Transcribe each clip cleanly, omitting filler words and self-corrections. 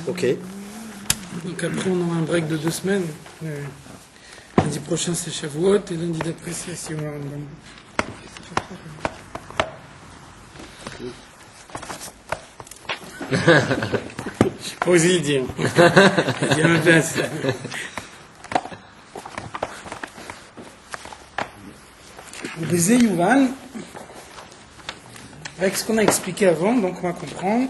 Ok. Donc après, on aura un break de 2 semaines. Lundi prochain, c'est Shavuot, et lundi d'après, c'est Siyum Rambam. Je sais pas osé le dire. Il y a ma place. Baiser Yuval, avec ce qu'on a expliqué avant, donc on va comprendre.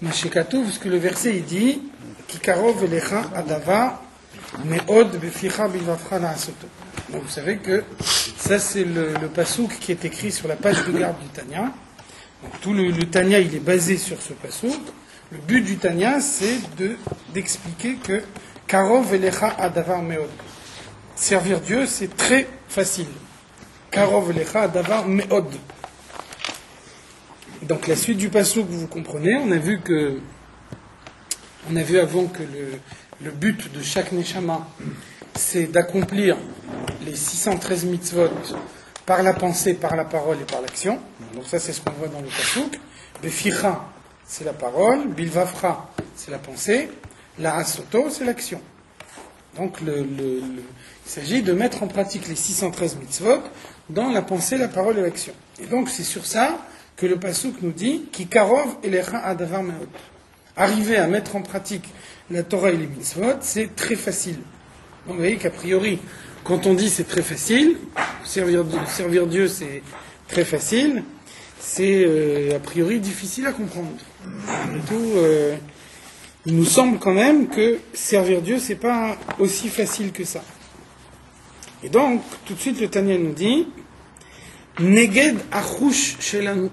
Mashekatu, parce que le verset il dit Kikarov elecha adava meod beficha bilvavcha la'asoto. Donc vous savez que ça c'est le pasouk qui est écrit sur la page de garde du Tanya. Donc, tout le Tanya il est basé sur ce pasouk. Le but du Tanya c'est d'expliquer que Karov elecha adava meod. Servir Dieu c'est très facile. Karov elecha adava meod. Donc la suite du pasouk, vous comprenez, on a vu avant que le but de chaque neshama, c'est d'accomplir les 613 mitzvot par la pensée, par la parole et par l'action. Donc ça c'est ce qu'on voit dans le pasouk. Beficha, c'est la parole, bilvafra, c'est la pensée, la asoto, c'est l'action. Donc il s'agit de mettre en pratique les 613 mitzvot dans la pensée, la parole et l'action. Et donc c'est sur ça que le pasouk nous dit qui karov elecha adavar meod. Arriver à mettre en pratique la Torah et les mitzvot, c'est très facile. Donc vous voyez qu'a priori, quand on dit c'est très facile, servir Dieu c'est très facile, c'est a priori difficile à comprendre. Et tout, il nous semble quand même que servir Dieu c'est pas aussi facile que ça. Et donc, tout de suite le Tanya nous dit Neged achush shelanu.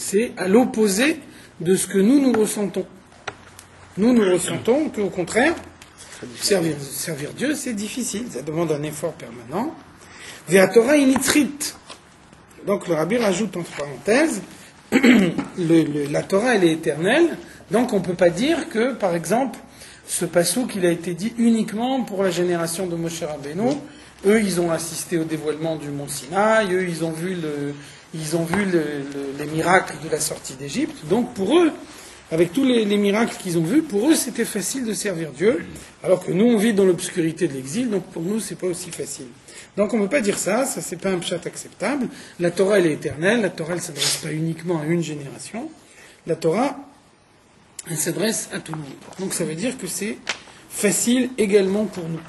C'est à l'opposé de ce que nous ressentons. Nous ressentons qu'au contraire, servir Dieu, c'est difficile, ça demande un effort permanent. Ve'ha Torah initzrit. Donc le Rabbi rajoute entre parenthèses, la Torah elle est éternelle, donc on ne peut pas dire que, par exemple, ce pasouk il a été dit uniquement pour la génération de Moshe Rabbeinu. Eux, ils ont assisté au dévoilement du mont Sinaï, eux, ils ont vu les miracles de la sortie d'Égypte. Donc pour eux, avec tous les miracles qu'ils ont vus, pour eux c'était facile de servir Dieu, alors que nous on vit dans l'obscurité de l'exil, donc pour nous c'est pas aussi facile. Donc on ne peut pas dire ça c'est pas un pshat acceptable. La Torah elle est éternelle, la Torah elle s'adresse pas uniquement à une génération, la Torah elle s'adresse à tout le monde. Donc ça veut dire que c'est facile également pour nous.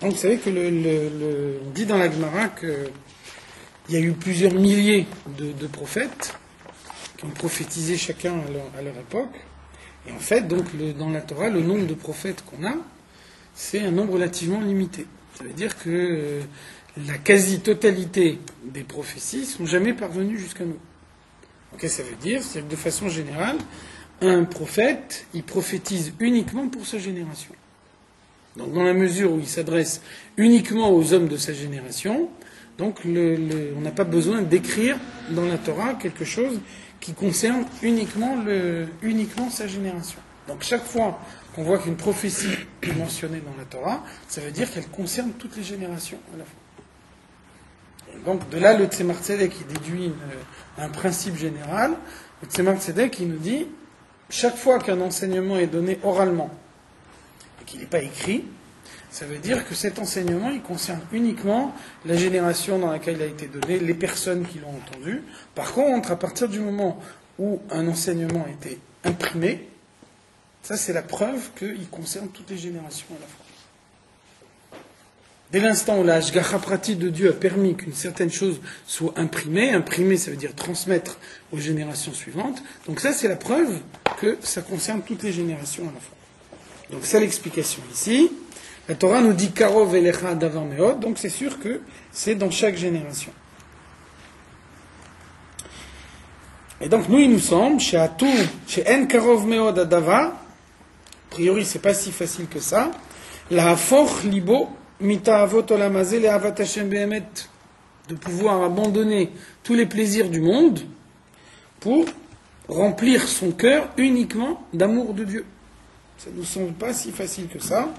Donc vous savez que on dit dans la Gemara qu'il y a eu plusieurs milliers de prophètes qui ont prophétisé chacun à leur époque. Et en fait, donc, dans la Torah, le nombre de prophètes qu'on a, c'est un nombre relativement limité. Ça veut dire que la quasi-totalité des prophéties ne sont jamais parvenues jusqu'à nous. Donc, ça veut dire que de façon générale, un prophète, il prophétise uniquement pour sa génération. Donc, dans la mesure où il s'adresse uniquement aux hommes de sa génération, donc on n'a pas besoin d'écrire dans la Torah quelque chose qui concerne uniquement sa génération. Donc, chaque fois qu'on voit qu'une prophétie est mentionnée dans la Torah, ça veut dire qu'elle concerne toutes les générations à la fois. Et donc, de là, le Tzemar Tzedek qui déduit un principe général. Le Tzemar Tzedek, il nous dit, chaque fois qu'un enseignement est donné oralement, qu'il n'est pas écrit, ça veut dire que cet enseignement, il concerne uniquement la génération dans laquelle il a été donné, les personnes qui l'ont entendu. Par contre, à partir du moment où un enseignement a été imprimé, ça c'est la preuve qu'il concerne toutes les générations à la fois. Dès l'instant où la Hashgacha Prati de Dieu a permis qu'une certaine chose soit imprimée, imprimer ça veut dire transmettre aux générations suivantes, donc ça c'est la preuve que ça concerne toutes les générations à la fois. Donc c'est l'explication ici. La Torah nous dit Karov elecha adavar meod, donc c'est sûr que c'est dans chaque génération. Et donc nous il nous semble, chez En Karov meod adavar, a priori c'est pas si facile que ça, la hafoch libo mita'avot olam hazeh le'avat Hashem be'emet, de pouvoir abandonner tous les plaisirs du monde pour remplir son cœur uniquement d'amour de Dieu. Ça ne nous semble pas si facile que ça.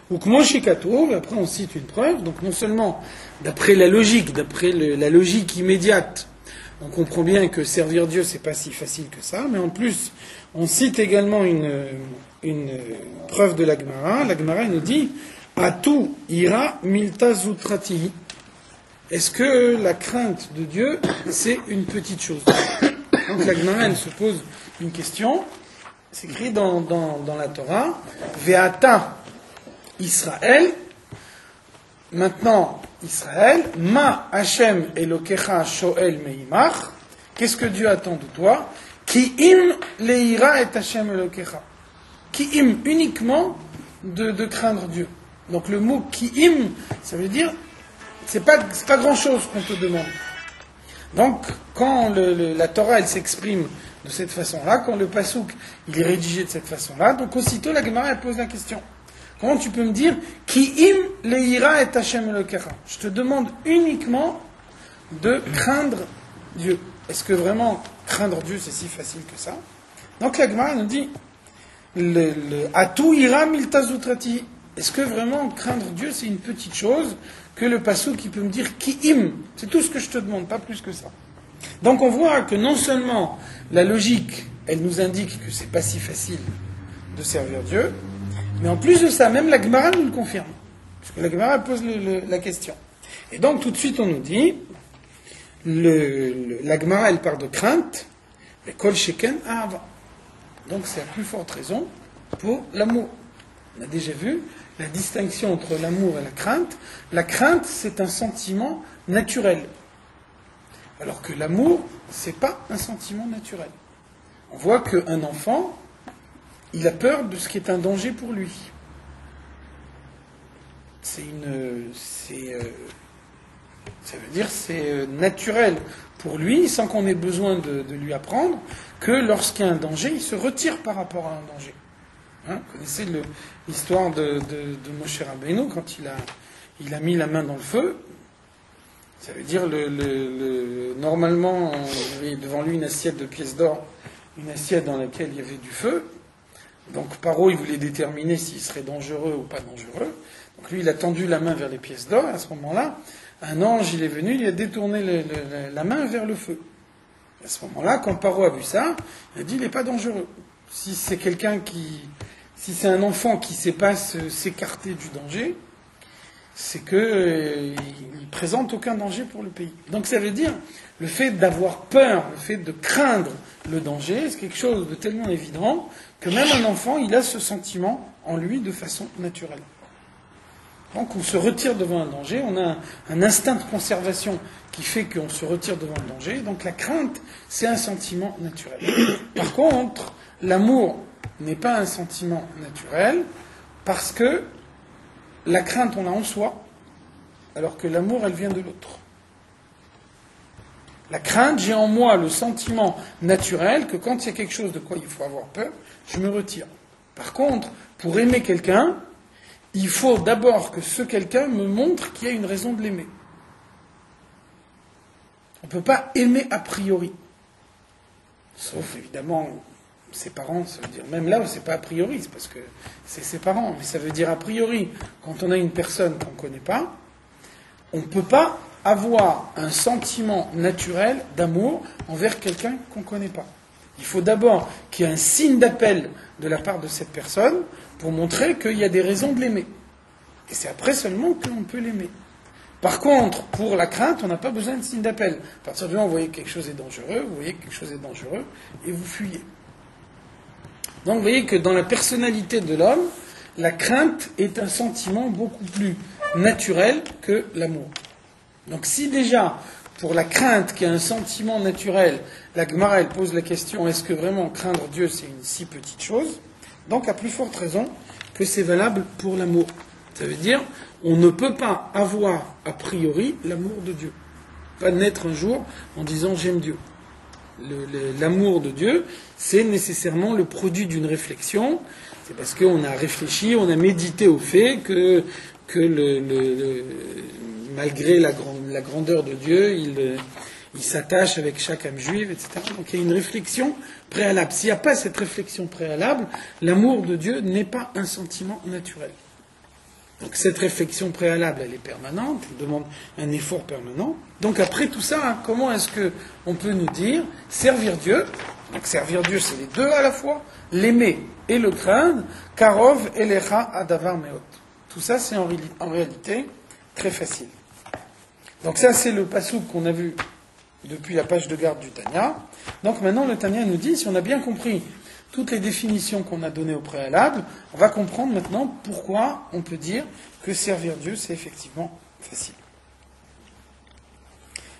Ou que Moshe Katouv, après on cite une preuve, donc non seulement d'après la logique, la logique immédiate, On comprend bien que servir Dieu, c'est pas si facile que ça, mais en plus, on cite également une preuve de la Gemara. La Gemara nous dit Atu ira milta zutrati. Est-ce que la crainte de Dieu, c'est une petite chose? Donc la Gemara, elle se pose une question. C'est écrit dans la Torah Ve'ata Israël. Maintenant, Israël, Ma Hashem Elokecha Shoel Meimach. Qu'est-ce que Dieu attend de toi? Ki im leira et Hashem Elokecha. Ki im, uniquement de craindre Dieu. Donc le mot ki im, ça veut dire, c'est pas grand-chose qu'on te demande. Donc, quand la Torah, elle s'exprime de cette façon-là, quand le pasouk, il est rédigé de cette façon-là, donc aussitôt la Gemara, elle pose la question. Comment tu peux me dire Ki im leira et Hashem Elokecha? Je te demande uniquement de craindre Dieu. Est-ce que vraiment craindre Dieu c'est si facile que ça? Donc la Gemara nous dit Atu ira milta zutrati. Est-ce que vraiment craindre Dieu c'est une petite chose que le passouk qui peut me dire Ki im? C'est tout ce que je te demande, pas plus que ça. Donc on voit que non seulement la logique, elle nous indique que c'est pas si facile de servir Dieu, mais en plus de ça, même la Gemara nous le confirme. Parce que la Gemara pose la question. Et donc, tout de suite, on nous dit, la Gemara, elle parle de crainte, mais kol sheken ahava. Donc, c'est la plus forte raison pour l'amour. On a déjà vu la distinction entre l'amour et la crainte. La crainte, c'est un sentiment naturel. Alors que l'amour, c'est pas un sentiment naturel. On voit qu'un enfant, il a peur de ce qui est un danger pour lui. Ça veut dire c'est naturel pour lui, sans qu'on ait besoin de lui apprendre, que lorsqu'il y a un danger, il se retire par rapport à un danger. Vous connaissez l'histoire de Moshe Rabbeinu, quand il a mis la main dans le feu. Ça veut dire, normalement, il y avait devant lui une assiette de pièces d'or, une assiette dans laquelle il y avait du feu. Donc Paro, il voulait déterminer s'il serait dangereux ou pas dangereux. Donc lui, il a tendu la main vers les pièces d'or. À ce moment-là, un ange, il est venu, il a détourné la main vers le feu. À ce moment-là, quand Paro a vu ça, il a dit, il n'est pas dangereux. Si c'est si c'est un enfant qui ne sait pas s'écarter du danger, c'est qu'il ne présente aucun danger pour le pays. Donc ça veut dire, le fait d'avoir peur, le fait de craindre le danger, c'est quelque chose de tellement évident que même un enfant, il a ce sentiment en lui de façon naturelle. Donc on se retire devant un danger, on a un instinct de conservation qui fait qu'on se retire devant le danger, donc la crainte, c'est un sentiment naturel. Par contre, l'amour n'est pas un sentiment naturel, parce que la crainte, on l'a en soi, alors que l'amour, elle vient de l'autre. La crainte, j'ai en moi le sentiment naturel que quand il y a quelque chose de quoi il faut avoir peur, je me retire. Par contre, pour aimer quelqu'un, il faut d'abord que ce quelqu'un me montre qu'il y a une raison de l'aimer. On ne peut pas aimer a priori. Sauf, évidemment, ses parents, ça veut dire, même là, c'est pas a priori, c'est parce que c'est ses parents, mais ça veut dire a priori, quand on a une personne qu'on ne connaît pas, on ne peut pas avoir un sentiment naturel d'amour envers quelqu'un qu'on ne connaît pas. Il faut d'abord qu'il y ait un signe d'appel de la part de cette personne pour montrer qu'il y a des raisons de l'aimer. Et c'est après seulement qu'on peut l'aimer. Par contre, pour la crainte, on n'a pas besoin de signe d'appel. À partir du moment où vous voyez que quelque chose est dangereux, vous voyez que quelque chose est dangereux, et vous fuyez. Donc vous voyez que dans la personnalité de l'homme, la crainte est un sentiment beaucoup plus naturel que l'amour. Donc si déjà, pour la crainte qui est un sentiment naturel, la Gemara elle pose la question, est-ce que vraiment craindre Dieu c'est une si petite chose? Donc à plus forte raison que c'est valable pour l'amour. Ça veut dire, on ne peut pas avoir a priori l'amour de Dieu. Pas naître un jour en disant j'aime Dieu. L'amour de Dieu, c'est nécessairement le produit d'une réflexion. C'est parce qu'on a réfléchi, on a médité au fait que malgré la grandeur de Dieu, il s'attache avec chaque âme juive, etc. Donc il y a une réflexion préalable. S'il n'y a pas cette réflexion préalable, l'amour de Dieu n'est pas un sentiment naturel. Donc cette réflexion préalable, elle est permanente, elle demande un effort permanent. Donc après tout ça, hein, comment est-ce qu'on peut nous dire servir Dieu? Donc servir Dieu, c'est les deux à la fois, l'aimer et le craindre, karov elecha adavar meot. Tout ça, c'est en réalité très facile. Donc ça, c'est le passouk qu'on a vu depuis la page de garde du Tanya. Donc maintenant, le Tanya nous dit, si on a bien compris toutes les définitions qu'on a données au préalable, on va comprendre maintenant pourquoi on peut dire que servir Dieu, c'est effectivement facile.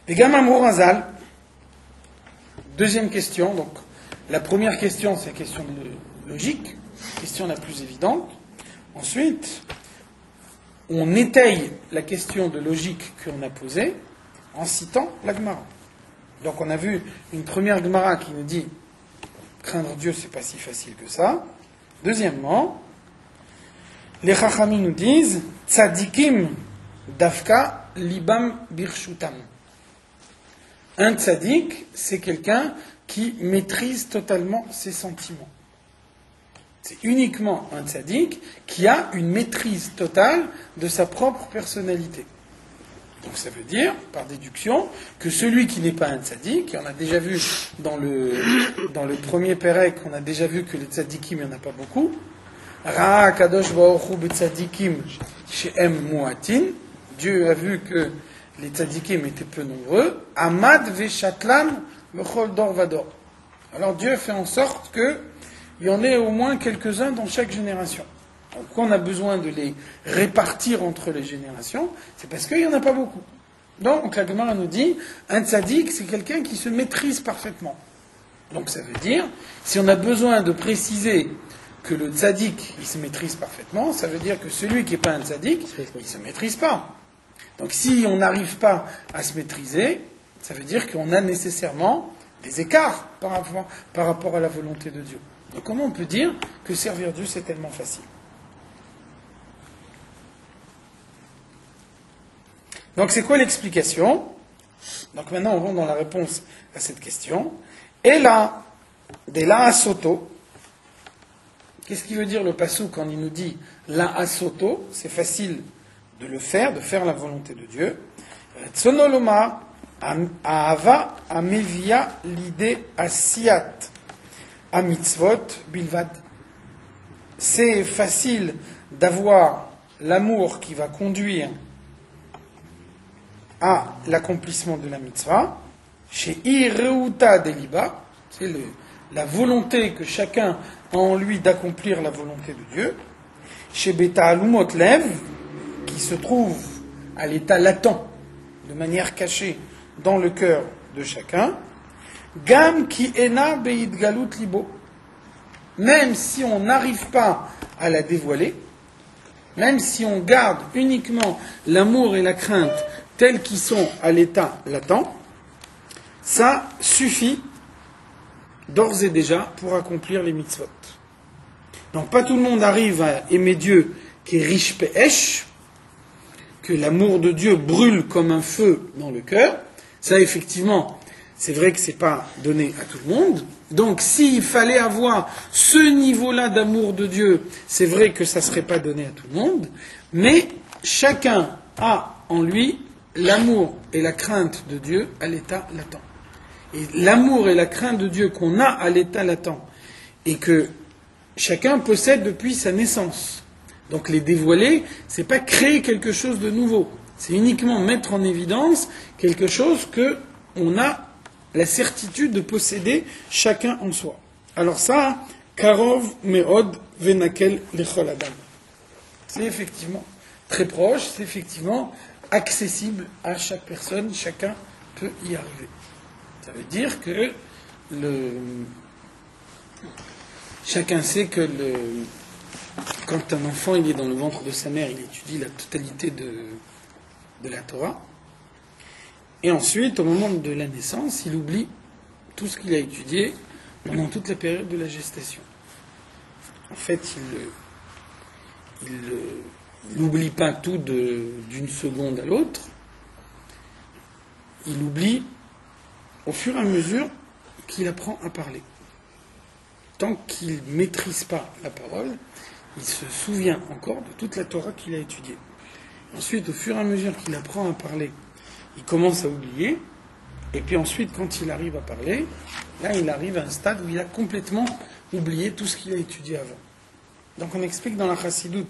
Et Gamma Morazal, deuxième question. Donc, la première question, c'est la question de logique, la question la plus évidente. Ensuite, on étaye la question de logique qu'on a posée en citant la Gemara. Donc, on a vu une première Gemara qui nous dit craindre Dieu, c'est pas si facile que ça. Deuxièmement, les Chachamim nous disent tzadikim dafka libam birshutam. Un tzadik, c'est quelqu'un qui maîtrise totalement ses sentiments. C'est uniquement un tzadik qui a une maîtrise totale de sa propre personnalité. Donc ça veut dire, par déduction, que celui qui n'est pas un tzaddik, et on a déjà vu dans le premier Pérec, on a déjà vu que les tzadikim, il n'y en a pas beaucoup. Ra'a kadosh baruch hu betzadikim she'em muatin. Dieu a vu que les tzadikim étaient peu nombreux. Amad ve'shatlan bechol dor vador. Alors Dieu fait en sorte qu'il y en ait au moins quelques-uns dans chaque génération. Donc, quand on a besoin de les répartir entre les générations, c'est parce qu'il n'y en a pas beaucoup. Donc, la Gemara nous dit, un tzaddik, c'est quelqu'un qui se maîtrise parfaitement. Donc, ça veut dire, si on a besoin de préciser que le tzaddik, il se maîtrise parfaitement, ça veut dire que celui qui n'est pas un tzaddik, il ne se maîtrise pas. Donc, si on n'arrive pas à se maîtriser, ça veut dire qu'on a nécessairement des écarts par rapport à la volonté de Dieu. Donc, comment on peut dire que servir Dieu, c'est tellement facile? Donc c'est quoi l'explication? Donc maintenant on rentre dans la réponse à cette question. Et là, des la asoto, qu'est-ce qui veut dire le passouk quand il nous dit la asoto? C'est facile de le faire, de faire la volonté de Dieu. Tsonoloma ahava amevia l'idée asiyat amitzvot bilvad. C'est facile d'avoir l'amour qui va conduire à l'accomplissement de la mitzvah, chez Ireuta Deliba, c'est la volonté que chacun a en lui d'accomplir la volonté de Dieu, chez Beta Alumot Lev, qui se trouve à l'état latent, de manière cachée, dans le cœur de chacun, Gam ki ena beid galut libo, même si on n'arrive pas à la dévoiler, même si on garde uniquement l'amour et la crainte tels qu'ils sont à l'état latent, ça suffit d'ores et déjà pour accomplir les mitzvot. Donc pas tout le monde arrive à aimer Dieu qui est riche pe'esh, que l'amour de Dieu brûle comme un feu dans le cœur. Ça effectivement, c'est vrai que c'est pas donné à tout le monde. Donc s'il fallait avoir ce niveau-là d'amour de Dieu, c'est vrai que ça ne serait pas donné à tout le monde, mais chacun a en lui l'amour et la crainte de Dieu à l'état latent. Et l'amour et la crainte de Dieu qu'on a à l'état latent, et que chacun possède depuis sa naissance. Donc les dévoiler, c'est pas créer quelque chose de nouveau. C'est uniquement mettre en évidence quelque chose que on a la certitude de posséder chacun en soi. Alors ça, karov meod venakel lechol adam. C'est effectivement très proche, c'est effectivement accessible à chaque personne, chacun peut y arriver. Ça veut dire que chacun sait que quand un enfant il est dans le ventre de sa mère, il étudie la totalité de la Torah, et ensuite, au moment de la naissance, il oublie tout ce qu'il a étudié pendant toute la période de la gestation. En fait, il n'oublie pas tout d'une seconde à l'autre. Il oublie au fur et à mesure qu'il apprend à parler. Tant qu'il ne maîtrise pas la parole, il se souvient encore de toute la Torah qu'il a étudiée. Ensuite, au fur et à mesure qu'il apprend à parler, il commence à oublier. Et puis ensuite, quand il arrive à parler, là, il arrive à un stade où il a complètement oublié tout ce qu'il a étudié avant. Donc on explique dans la Chassidoute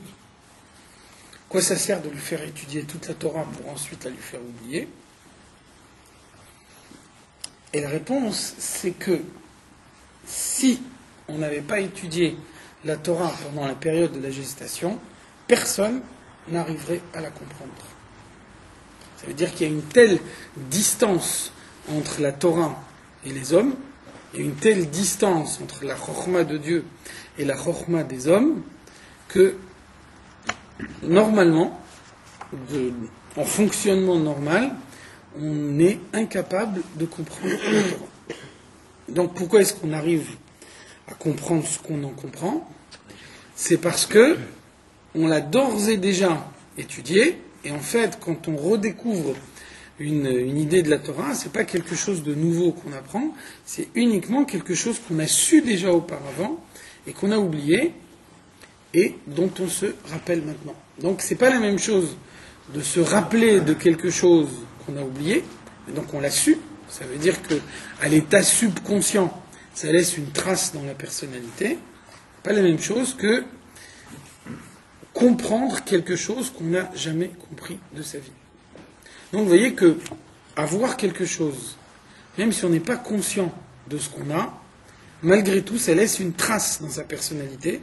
quoi ça sert de lui faire étudier toute la Torah pour ensuite la lui faire oublier. Et la réponse, c'est que si on n'avait pas étudié la Torah pendant la période de la gestation, personne n'arriverait à la comprendre. Ça veut dire qu'il y a une telle distance entre la Torah et les hommes, il y a une telle distance entre la chokhma de Dieu et la chokhma des hommes, que normalement, en fonctionnement normal, on est incapable de comprendre la Torah. Donc pourquoi est-ce qu'on arrive à comprendre ce qu'on en comprend? C'est parce que on l'a d'ores et déjà étudié, et en fait, quand on redécouvre une idée de la Torah, c'est pas quelque chose de nouveau qu'on apprend, c'est uniquement quelque chose qu'on a su déjà auparavant et qu'on a oublié et dont on se rappelle maintenant. Donc c'est pas la même chose de se rappeler de quelque chose qu'on a oublié, et donc on l'a su, ça veut dire qu'à l'état subconscient, ça laisse une trace dans la personnalité, pas la même chose que comprendre quelque chose qu'on n'a jamais compris de sa vie. Donc vous voyez que avoir quelque chose, même si on n'est pas conscient de ce qu'on a, malgré tout, ça laisse une trace dans sa personnalité,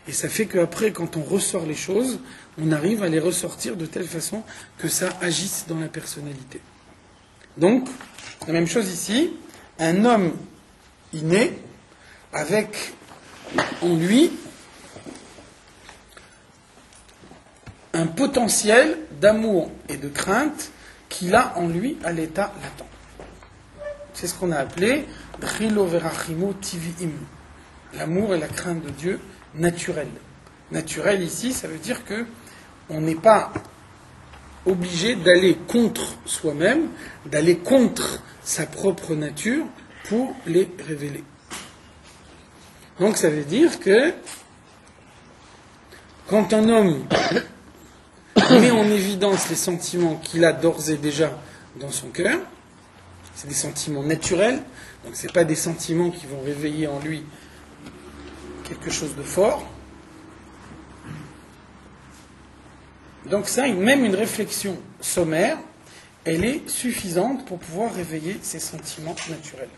et ça fait qu'après, quand on ressort les choses, on arrive à les ressortir de telle façon que ça agisse dans la personnalité. Donc, la même chose ici, un homme inné, avec en lui un potentiel d'amour et de crainte qu'il a en lui à l'état latent. C'est ce qu'on a appelé Drilo verachimo tiviim, l'amour et la crainte de Dieu naturel. Naturel ici, ça veut dire que on n'est pas obligé d'aller contre soi-même, d'aller contre sa propre nature pour les révéler. Donc ça veut dire que quand un homme met en évidence les sentiments qu'il a d'ores et déjà dans son cœur, c'est des sentiments naturels, donc ce n'est pas des sentiments qui vont réveiller en lui quelque chose de fort. Donc ça, même une réflexion sommaire, elle est suffisante pour pouvoir réveiller ces sentiments naturels.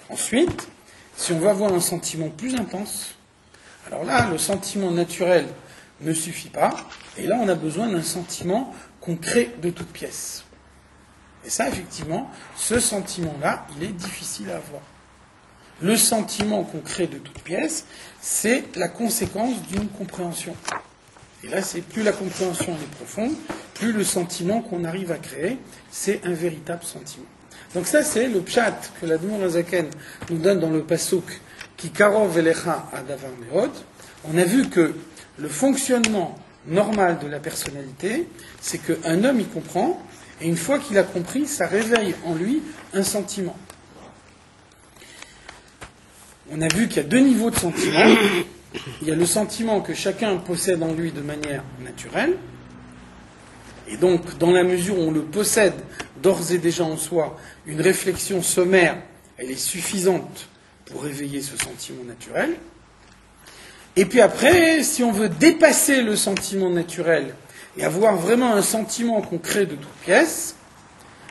Ensuite, si on va avoir un sentiment plus intense, alors là, le sentiment naturel ne suffit pas, et là, on a besoin d'un sentiment qu'on crée de toutes pièces. Et ça, effectivement, ce sentiment-là, il est difficile à avoir. Le sentiment qu'on crée de toutes pièces, c'est la conséquence d'une compréhension. Et là, c'est plus la compréhension est profonde, plus le sentiment qu'on arrive à créer, c'est un véritable sentiment. Donc ça, c'est le pshat que l'Admour Hazaken nous donne dans le pasuk qui karov elecha adavar meod. On a vu que le fonctionnement normal de la personnalité, c'est qu'un homme y comprend, et une fois qu'il a compris, ça réveille en lui un sentiment. On a vu qu'il y a deux niveaux de sentiments. Il y a le sentiment que chacun possède en lui de manière naturelle, et donc, dans la mesure où on le possède d'ores et déjà en soi, une réflexion sommaire, elle est suffisante pour réveiller ce sentiment naturel. Et puis après, si on veut dépasser le sentiment naturel et avoir vraiment un sentiment qu'on crée de toutes pièces,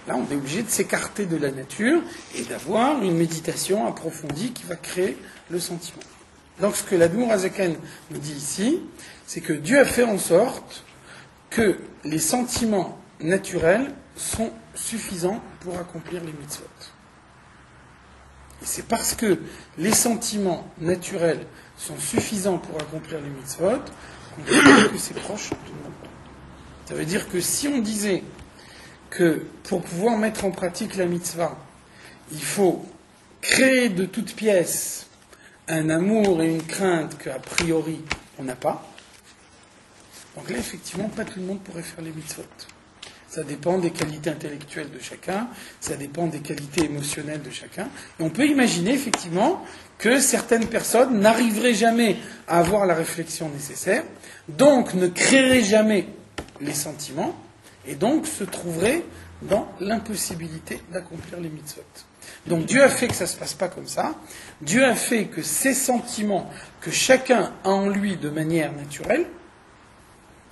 là, on est obligé de s'écarter de la nature et d'avoir une méditation approfondie qui va créer le sentiment. Donc, ce que l'Admour Hazaken nous dit ici, c'est que Dieu a fait en sorte que les sentiments naturels sont suffisants pour accomplir les mitzvot. Et c'est parce que les sentiments naturels sont suffisants pour accomplir les mitzvot qu'on peut dire que c'est proche de nous. Ça veut dire que si on disait que pour pouvoir mettre en pratique la mitzvah, il faut créer de toutes pièces un amour et une crainte qu'a priori on n'a pas, donc là effectivement pas tout le monde pourrait faire les mitzvot. ça dépend des qualités intellectuelles de chacun, ça dépend des qualités émotionnelles de chacun. Et on peut imaginer effectivement que certaines personnes n'arriveraient jamais à avoir la réflexion nécessaire, donc ne créeraient jamais les sentiments, et donc se trouveraient dans l'impossibilité d'accomplir les mitzvot. Donc Dieu a fait que ça ne se passe pas comme ça. Dieu a fait que ces sentiments que chacun a en lui de manière naturelle,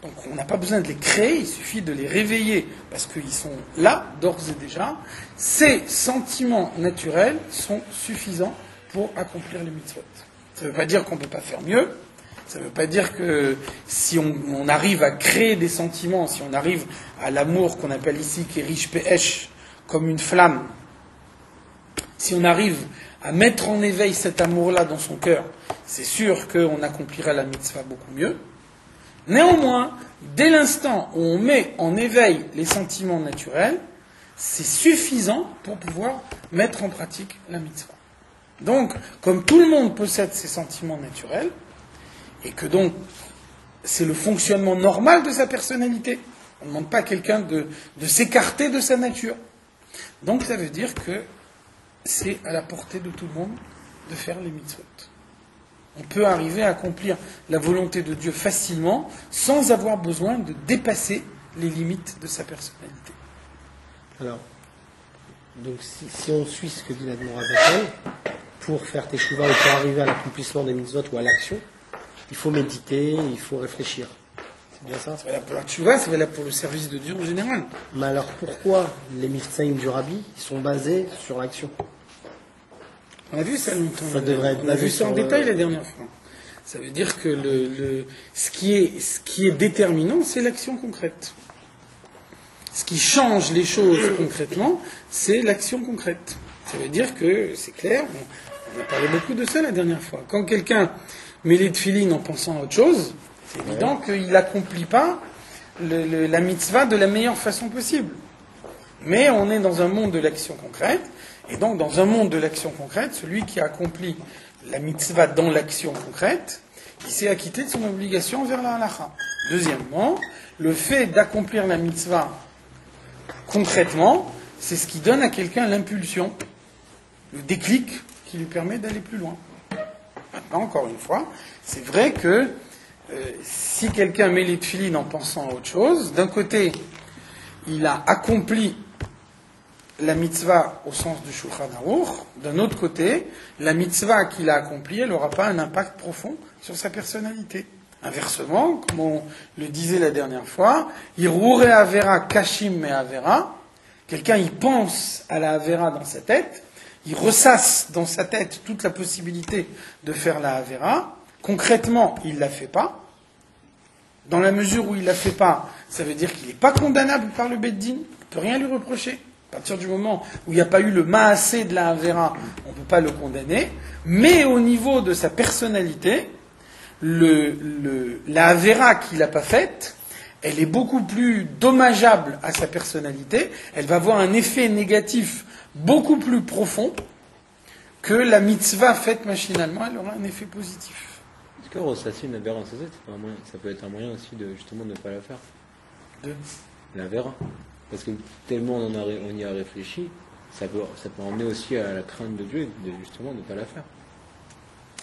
donc on n'a pas besoin de les créer, il suffit de les réveiller parce qu'ils sont là, d'ores et déjà, ces sentiments naturels sont suffisants pour accomplir les mitzvot. Ça ne veut pas dire qu'on ne peut pas faire mieux, ça ne veut pas dire que si on arrive à créer des sentiments, si on arrive à l'amour qu'on appelle ici Kerish Pe'esh, comme une flamme, si on arrive à mettre en éveil cet amour-là dans son cœur, c'est sûr qu'on accomplira la mitzvah beaucoup mieux. Néanmoins, dès l'instant où on met en éveil les sentiments naturels, c'est suffisant pour pouvoir mettre en pratique la mitzvah. Donc, comme tout le monde possède ces sentiments naturels, et que donc c'est le fonctionnement normal de sa personnalité, on ne demande pas à quelqu'un de s'écarter de sa nature. Donc ça veut dire que c'est à la portée de tout le monde de faire les mitzvot. On peut arriver à accomplir la volonté de Dieu facilement, sans avoir besoin de dépasser les limites de sa personnalité. Alors, donc si on suit ce que dit l'Admor Azazel, pour faire teshuva ou pour arriver à l'accomplissement des mitzvot ou à l'action, il faut méditer, il faut réfléchir. C'est bien ça? C'est valable pour la teshuva, c'est valable pour le service de Dieu en général. Mais alors pourquoi les mifsaïm du Rabbi ils sont basés sur l'action? On a vu ça longtemps. On a vu ça en détail la dernière fois. Ça veut dire que ce qui est déterminant, c'est l'action concrète. Ce qui change les choses concrètement, c'est l'action concrète. Ça veut dire que, c'est clair, on a parlé beaucoup de ça la dernière fois. Quand quelqu'un met les tefilines en pensant à autre chose, c'est évident qu'il n'accomplit pas la mitzvah de la meilleure façon possible. Mais on est dans un monde de l'action concrète, et donc dans un monde de l'action concrète, celui qui a accompli la mitzvah dans l'action concrète, il s'est acquitté de son obligation envers la halacha. Deuxièmement, le fait d'accomplir la mitzvah concrètement, c'est ce qui donne à quelqu'un l'impulsion, le déclic qui lui permet d'aller plus loin. Maintenant, encore une fois, c'est vrai que si quelqu'un met les tefilines en pensant à autre chose, d'un côté, il a accompli la mitzvah au sens du Shulchan Aruch, d'un autre côté, la mitzvah qu'il a accomplie, elle n'aura pas un impact profond sur sa personnalité. Inversement, comme on le disait la dernière fois, Irure Avera Kashim Me Avera, quelqu'un il pense à la Avera dans sa tête, il ressasse dans sa tête toute la possibilité de faire la Avera, concrètement il ne la fait pas, dans la mesure où il ne la fait pas, ça veut dire qu'il n'est pas condamnable par le Beddin, on ne peut rien lui reprocher. À partir du moment où il n'y a pas eu le maasé de la Avera, on ne peut pas le condamner. Mais au niveau de sa personnalité, la Avera qu'il n'a pas faite, elle est beaucoup plus dommageable à sa personnalité. Elle va avoir un effet négatif beaucoup plus profond que la mitzvah faite machinalement. Elle aura un effet positif. Est-ce que ressasser une Avera, ça peut être un moyen aussi de justement ne pas la faire? De l'Avera. Parce que tellement on y a réfléchi, ça peut emmener aussi à la crainte de Dieu, justement, de ne pas la faire.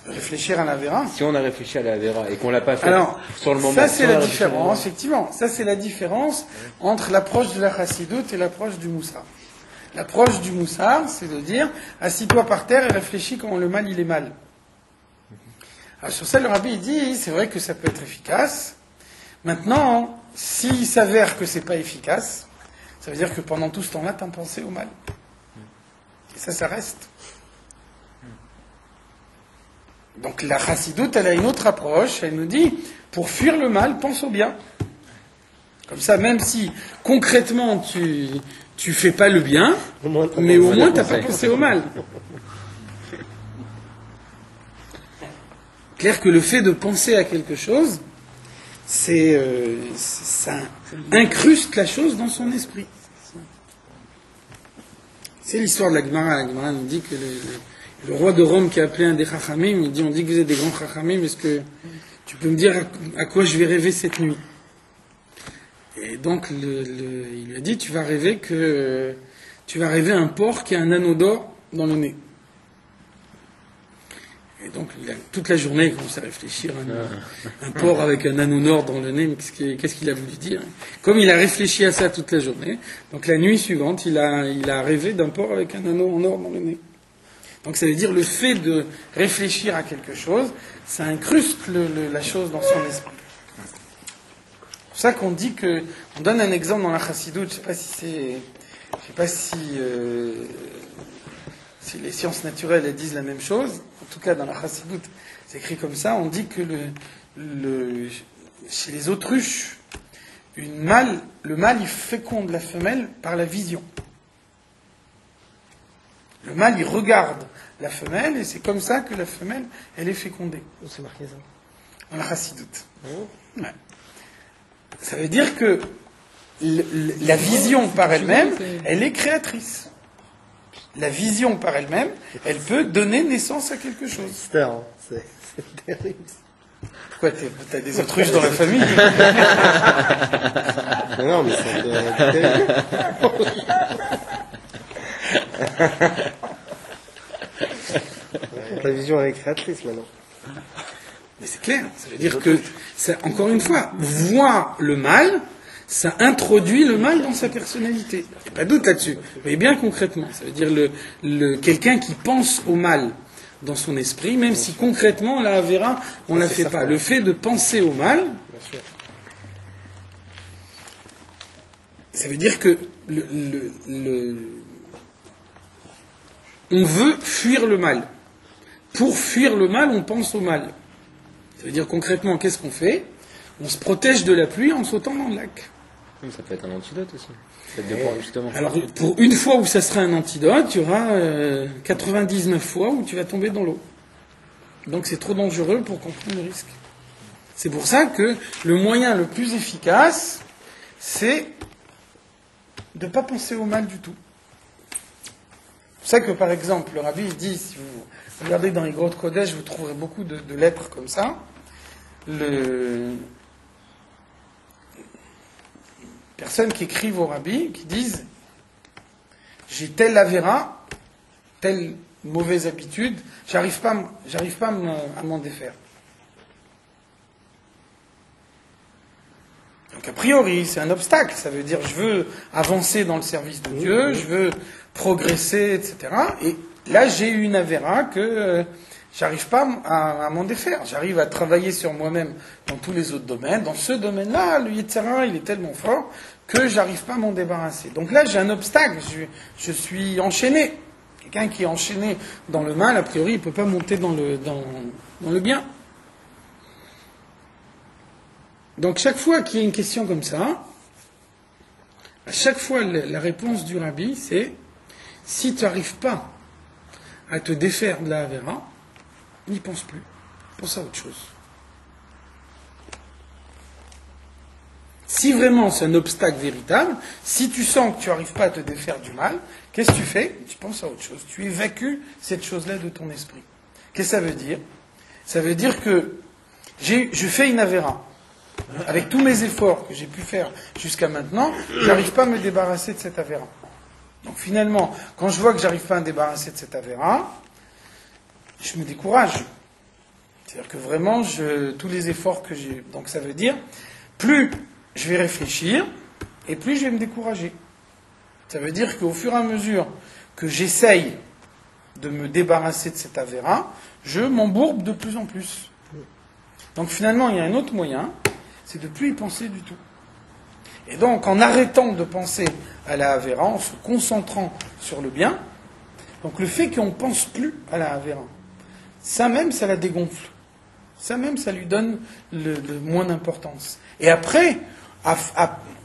Réfléchir à l'Avera. Si on a réfléchi à l'Avera et qu'on ne l'a pas fait sur le moment. Ça, c'est la différence, effectivement. Ça, c'est la différence entre l'approche de la Chassidoute et l'approche du Moussar. L'approche du Moussar, c'est de dire, assis-toi par terre et réfléchis comment le mal, il est mal. Alors, sur ça, le Rabbi, il dit, c'est vrai que ça peut être efficace. Maintenant, s'il s'avère que c'est pas efficace, ça veut dire que pendant tout ce temps-là, tu as pensé au mal. Et ça reste. Donc la chassidoute, elle a une autre approche. Elle nous dit, pour fuir le mal, pense au bien. Comme ça, même si concrètement tu fais pas le bien, mais au moins tu n'as pas pensé au mal. Clair que le fait de penser à quelque chose, ça incruste la chose dans son esprit. C'est l'histoire de la Gemara. La Gemara nous dit que le roi de Rome qui a appelé un des Chachamim, il dit, on dit que vous êtes des grands Chachamim, est-ce que tu peux me dire à quoi je vais rêver cette nuit? Et Et donc, il lui a dit, tu vas rêver un porc qui a un anneau d'or dans le nez. Et donc, toute la journée, il commence à réfléchir. Un porc avec un anneau d'or dans le nez, mais qu'est-ce qu'il a voulu dire? Comme il a réfléchi à ça toute la journée, donc la nuit suivante, il a rêvé d'un porc avec un anneau en or dans le nez. Donc, ça veut dire le fait de réfléchir à quelque chose, ça incruste la chose dans son esprit. C'est pour ça qu'on dit que, on donne un exemple dans la chassidoute, je sais pas si les sciences naturelles elles disent la même chose. En tout cas, dans la chassidoute, c'est écrit comme ça. On dit que chez les autruches, le mâle il féconde la femelle par la vision. Le mâle il regarde la femelle et c'est comme ça que la femelle elle est fécondée. Où c'est marqué ça? Dans la chassidoute. Ouais. Ça veut dire que la vision par elle-même, elle est créatrice. La vision par elle-même, elle peut donner naissance à quelque chose. C'est terrible. Pourquoi t'as des autruches dans la famille? Non, mais c'est terrible. La vision elle est créatrice maintenant. Mais c'est clair, ça veut dire que, encore une fois, voir le mal, ça introduit le mal dans sa personnalité. Il n'y a pas de doute là-dessus. Mais bien concrètement, ça veut dire quelqu'un qui pense au mal dans son esprit, même si concrètement, la Avera, on ne la fait pas. Le fait de penser au mal, ça veut dire que on veut fuir le mal. Pour fuir le mal, on pense au mal. Ça veut dire concrètement, qu'est-ce qu'on fait? On se protège de la pluie en sautant dans le lac. Ça peut être un antidote aussi. Ça peut être justement. Alors, pour une fois où ça sera un antidote, il y aura 99 fois où tu vas tomber dans l'eau. Donc c'est trop dangereux pour qu'on prenne le risque. C'est pour ça que le moyen le plus efficace, c'est de ne pas penser au mal du tout. C'est pour ça que, par exemple, le Rabbi dit, si vous regardez dans les grottes Kodesh, vous trouverez beaucoup de lettres comme ça. Personnes qui écrivent au Rabbi, qui disent j'ai telle avéra, telle mauvaise habitude, j'arrive pas à m'en défaire. Donc a priori, c'est un obstacle. Ça veut dire je veux avancer dans le service de Dieu, je veux progresser, etc. Et là, j'ai une avéra que j'arrive pas à m'en défaire. J'arrive à travailler sur moi-même dans tous les autres domaines. Dans ce domaine-là, le Yetzirah, il est tellement fort que j'arrive pas à m'en débarrasser. Donc là, j'ai un obstacle. Je suis enchaîné. Quelqu'un qui est enchaîné dans le mal, a priori, il peut pas monter dans le bien. Donc chaque fois qu'il y a une question comme ça, à chaque fois la réponse du Rabbi, c'est si tu n'arrives pas à te défaire de la Avera, n'y pense plus. Pense à autre chose. Si vraiment c'est un obstacle véritable, si tu sens que tu n'arrives pas à te défaire du mal, qu'est-ce que tu fais? Tu penses à autre chose. Tu évacues cette chose-là de ton esprit. Qu'est-ce que ça veut dire? Ça veut dire que je fais une Avera. Avec tous mes efforts que j'ai pu faire jusqu'à maintenant, je n'arrive pas à me débarrasser de cette Avera. Donc finalement, quand je vois que j'arrive pas à me débarrasser de cette Avera, je me décourage. C'est-à-dire que vraiment, tous les efforts que j'ai... Donc ça veut dire, plus je vais réfléchir, et plus je vais me décourager. Ça veut dire qu'au fur et à mesure que j'essaye de me débarrasser de cette Avera, je m'embourbe de plus en plus. Donc finalement, il y a un autre moyen, c'est de ne plus y penser du tout. Et donc, en arrêtant de penser à la Avera, en se concentrant sur le bien, donc le fait qu'on ne pense plus à la Avera, ça même, ça la dégonfle. Ça même, ça lui donne le moins d'importance. Et après,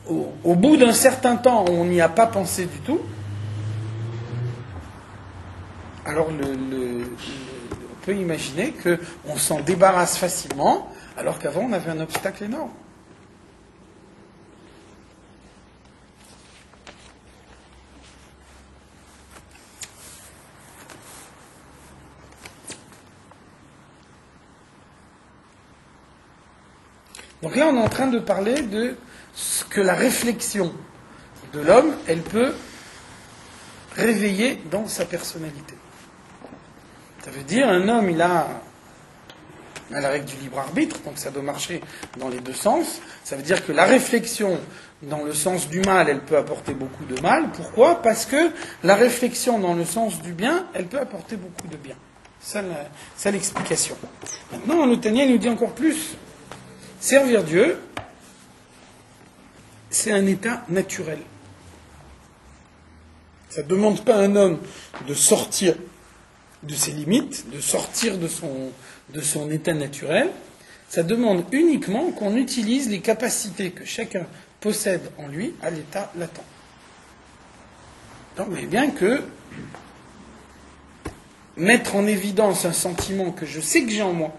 au bout d'un certain temps, on n'y a pas pensé du tout, alors on peut imaginer qu'on s'en débarrasse facilement, alors qu'avant, on avait un obstacle énorme. Donc là, on est en train de parler de ce que la réflexion de l'homme, elle peut réveiller dans sa personnalité. Ça veut dire, un homme, il a la règle du libre arbitre, donc ça doit marcher dans les deux sens. Ça veut dire que la réflexion dans le sens du mal, elle peut apporter beaucoup de mal. Pourquoi ? Parce que la réflexion dans le sens du bien, elle peut apporter beaucoup de bien. C'est ça l'explication. Maintenant, le Tanya nous dit encore plus. Servir Dieu, c'est un état naturel. Ça ne demande pas à un homme de sortir de ses limites, de sortir de son état naturel. Ça demande uniquement qu'on utilise les capacités que chacun possède en lui à l'état latent. Donc, vous voyez bien que mettre en évidence un sentiment que je sais que j'ai en moi,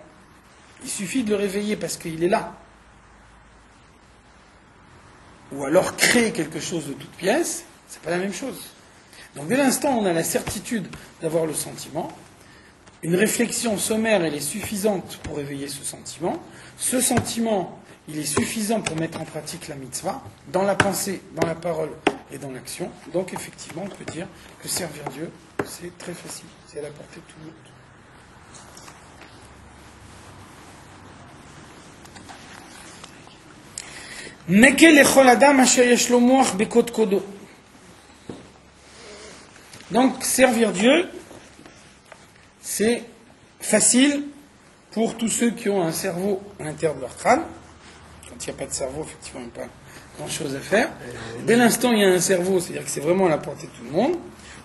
il suffit de le réveiller parce qu'il est là. Ou alors créer quelque chose de toute pièce, c'est pas la même chose. Donc dès l'instant où on a la certitude d'avoir le sentiment, une réflexion sommaire, elle est suffisante pour éveiller ce sentiment. Ce sentiment, il est suffisant pour mettre en pratique la mitzvah, dans la pensée, dans la parole et dans l'action. Donc effectivement, on peut dire que servir Dieu, c'est très facile, c'est à la portée de tout le monde. Donc, servir Dieu, c'est facile pour tous ceux qui ont un cerveau à l'intérieur de leur crâne. Quand il n'y a pas de cerveau, effectivement, il n'y a pas grand-chose à faire. Dès l'instant où il y a un cerveau, c'est-à-dire que c'est vraiment à la portée de tout le monde.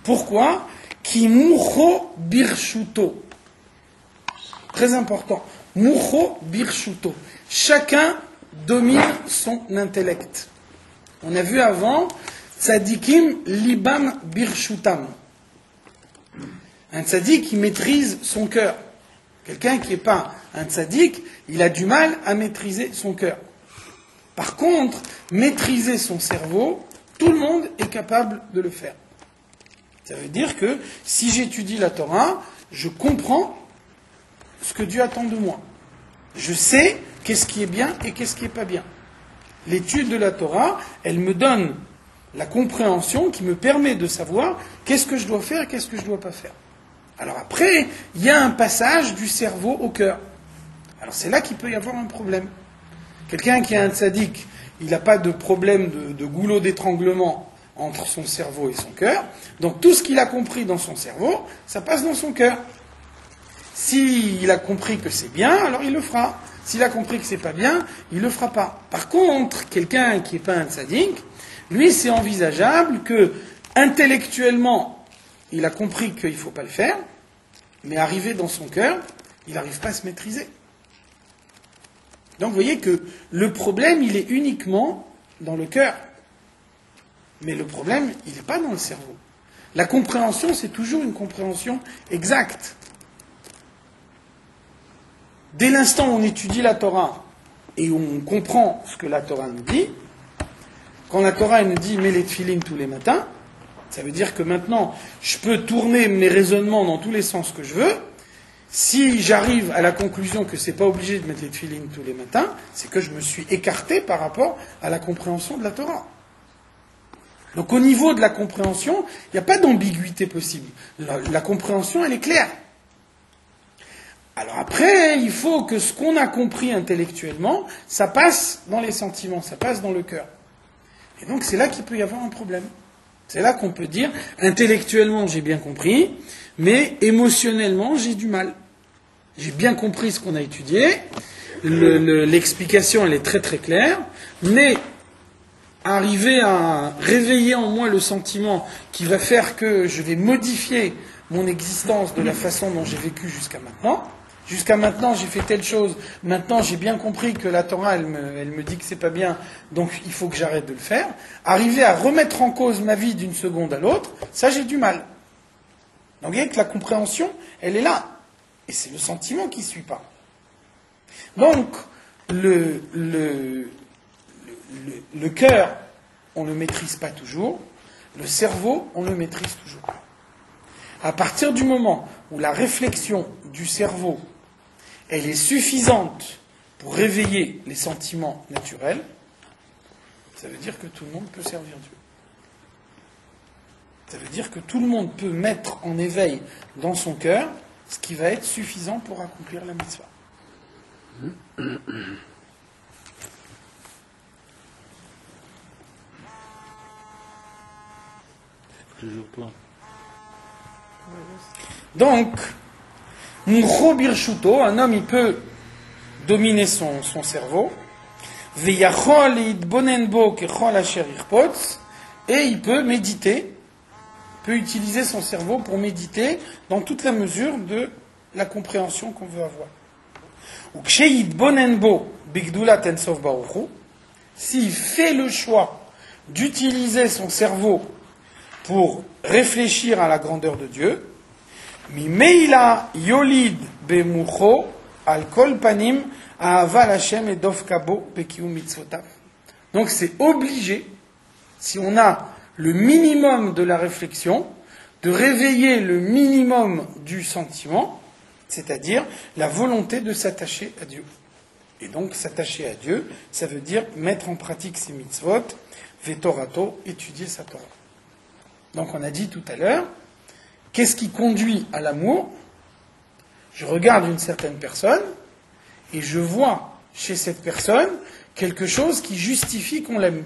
Pourquoi ? Ki mucho birshuto. Très important. Mucho birshuto. Chacun domine son intellect. On a vu avant, tzadikim libam birshutam. Un tzadik, il maîtrise son cœur. Quelqu'un qui n'est pas un tzadik, il a du mal à maîtriser son cœur. Par contre, maîtriser son cerveau, tout le monde est capable de le faire. Ça veut dire que si j'étudie la Torah, je comprends ce que Dieu attend de moi. Je sais qu'est-ce qui est bien et qu'est-ce qui n'est pas bien. L'étude de la Torah, elle me donne la compréhension qui me permet de savoir qu'est-ce que je dois faire et qu'est-ce que je ne dois pas faire. Alors après, il y a un passage du cerveau au cœur. Alors c'est là qu'il peut y avoir un problème. Quelqu'un qui a un tzaddik, il n'a pas de problème de goulot d'étranglement entre son cerveau et son cœur. Donc tout ce qu'il a compris dans son cerveau, ça passe dans son cœur. S'il a compris que c'est bien, alors il le fera. S'il a compris que c'est pas bien, il le fera pas. Par contre, quelqu'un qui n'est pas un tzaddik, lui, c'est envisageable que, intellectuellement, il a compris qu'il ne faut pas le faire, mais arrivé dans son cœur, il n'arrive pas à se maîtriser. Donc vous voyez que le problème, il est uniquement dans le cœur. Mais le problème, il n'est pas dans le cerveau. La compréhension, c'est toujours une compréhension exacte. Dès l'instant où on étudie la Torah et où on comprend ce que la Torah nous dit, quand la Torah elle nous dit « mets les tefilines tous les matins », ça veut dire que maintenant, je peux tourner mes raisonnements dans tous les sens que je veux. Si j'arrive à la conclusion que c'est pas obligé de mettre les tefilines tous les matins, c'est que je me suis écarté par rapport à la compréhension de la Torah. Donc au niveau de la compréhension, il n'y a pas d'ambiguïté possible. La compréhension, elle est claire. Alors après, il faut que ce qu'on a compris intellectuellement, ça passe dans les sentiments, ça passe dans le cœur. Et donc c'est là qu'il peut y avoir un problème. C'est là qu'on peut dire, intellectuellement j'ai bien compris, mais émotionnellement j'ai du mal. J'ai bien compris ce qu'on a étudié, l'explication elle est très très claire, mais arriver à réveiller en moi le sentiment qui va faire que je vais modifier mon existence de la façon dont j'ai vécu jusqu'à maintenant. Jusqu'à maintenant, j'ai fait telle chose. Maintenant, j'ai bien compris que la Torah, elle me dit que c'est pas bien, donc il faut que j'arrête de le faire. Arriver à remettre en cause ma vie d'une seconde à l'autre, ça, j'ai du mal. Donc, vous voyez que la compréhension, elle est là. Et c'est le sentiment qui ne suit pas. Donc, le cœur, on ne le maîtrise pas toujours. Le cerveau, on le maîtrise toujours. À partir du moment où la réflexion du cerveau, elle est suffisante pour réveiller les sentiments naturels, ça veut dire que tout le monde peut servir Dieu. Ça veut dire que tout le monde peut mettre en éveil dans son cœur ce qui va être suffisant pour accomplir la mitzvah. Toujours plein. Donc, Moucho Birshuto, un homme, il peut dominer son cerveau, Veyachol Idbonenbo Kechol Asher Irpotz, et il peut méditer, peut utiliser son cerveau pour méditer dans toute la mesure de la compréhension qu'on veut avoir. Ou Ksheidbonenbo Bigdulat Ensof Baruchu, s'il fait le choix d'utiliser son cerveau pour réfléchir à la grandeur de Dieu, Mimeila Yolid Bemucho Al Kol Panim Ahaval Hashem et Dovkabo Bekiu Mitzvotav. Donc c'est obligé, si on a le minimum de la réflexion, de réveiller le minimum du sentiment, c'est-à-dire la volonté de s'attacher à Dieu. Et donc s'attacher à Dieu, ça veut dire mettre en pratique ses mitzvot, vetorato, étudier sa Torah. Donc on a dit tout à l'heure, qu'est-ce qui conduit à l'amour? Je regarde une certaine personne et je vois chez cette personne quelque chose qui justifie qu'on l'aime.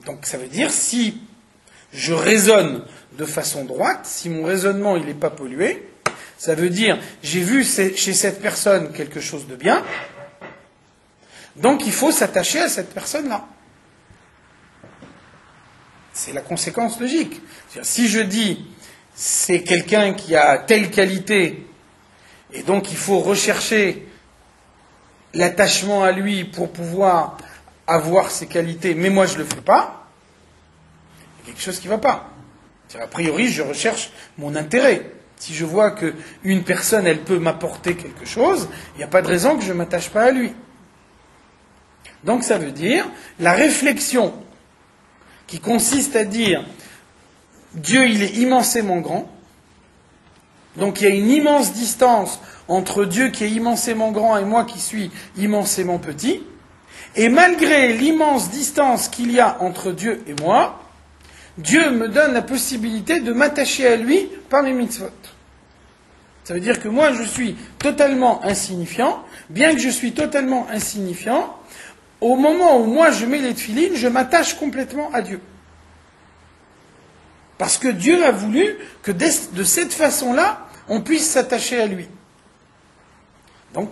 Donc ça veut dire, si je raisonne de façon droite, si mon raisonnement il n'est pas pollué, ça veut dire, j'ai vu chez cette personne quelque chose de bien, donc il faut s'attacher à cette personne-là. C'est la conséquence logique. C'est-à-dire, si je dis, c'est quelqu'un qui a telle qualité, et donc il faut rechercher l'attachement à lui pour pouvoir avoir ses qualités, mais moi je ne le fais pas, il y a quelque chose qui ne va pas. C'est-à-dire, a priori, je recherche mon intérêt. Si je vois qu'une personne, elle peut m'apporter quelque chose, il n'y a pas de raison que je ne m'attache pas à lui. Donc ça veut dire, la réflexion qui consiste à dire Dieu il est immensément grand, donc il y a une immense distance entre Dieu qui est immensément grand et moi qui suis immensément petit, et malgré l'immense distance qu'il y a entre Dieu et moi, Dieu me donne la possibilité de m'attacher à lui par mes mitzvot. Ça veut dire que moi je suis totalement insignifiant, bien que je suis totalement insignifiant, au moment où moi je mets les tefilines, je m'attache complètement à Dieu. Parce que Dieu a voulu que de cette façon-là, on puisse s'attacher à lui. Donc,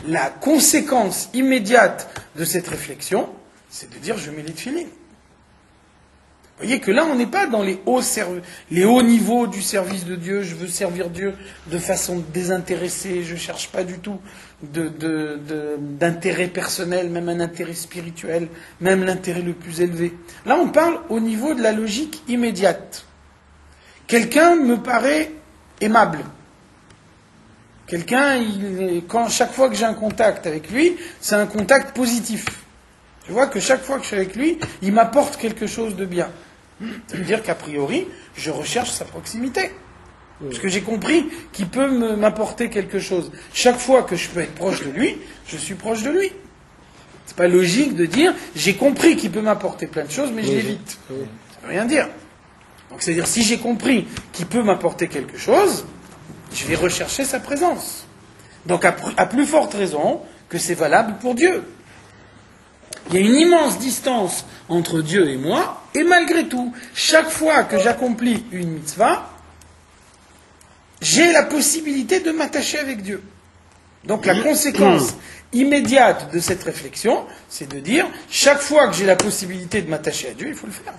la conséquence immédiate de cette réflexion, c'est de dire je mets les tefilines. Vous voyez que là, on n'est pas dans les hauts niveaux du service de Dieu, je veux servir Dieu de façon désintéressée, je ne cherche pas du tout d'intérêt personnel, même un intérêt spirituel, même l'intérêt le plus élevé. Là, on parle au niveau de la logique immédiate. Quelqu'un me paraît aimable. Quelqu'un, chaque fois que j'ai un contact avec lui, c'est un contact positif. Je vois que chaque fois que je suis avec lui, il m'apporte quelque chose de bien. Ça veut dire qu'a priori, je recherche sa proximité. Parce que j'ai compris qu'il peut m'apporter quelque chose. Chaque fois que je peux être proche de lui, je suis proche de lui. C'est pas logique de dire, j'ai compris qu'il peut m'apporter plein de choses, mais je l'évite. Ça veut rien dire. Donc c'est-à-dire, si j'ai compris qu'il peut m'apporter quelque chose, je vais rechercher sa présence. Donc à plus forte raison que c'est valable pour Dieu. Il y a une immense distance entre Dieu et moi, et malgré tout, chaque fois que j'accomplis une mitzvah, j'ai la possibilité de m'attacher avec Dieu. Donc la conséquence immédiate de cette réflexion, c'est de dire, chaque fois que j'ai la possibilité de m'attacher à Dieu, il faut le faire.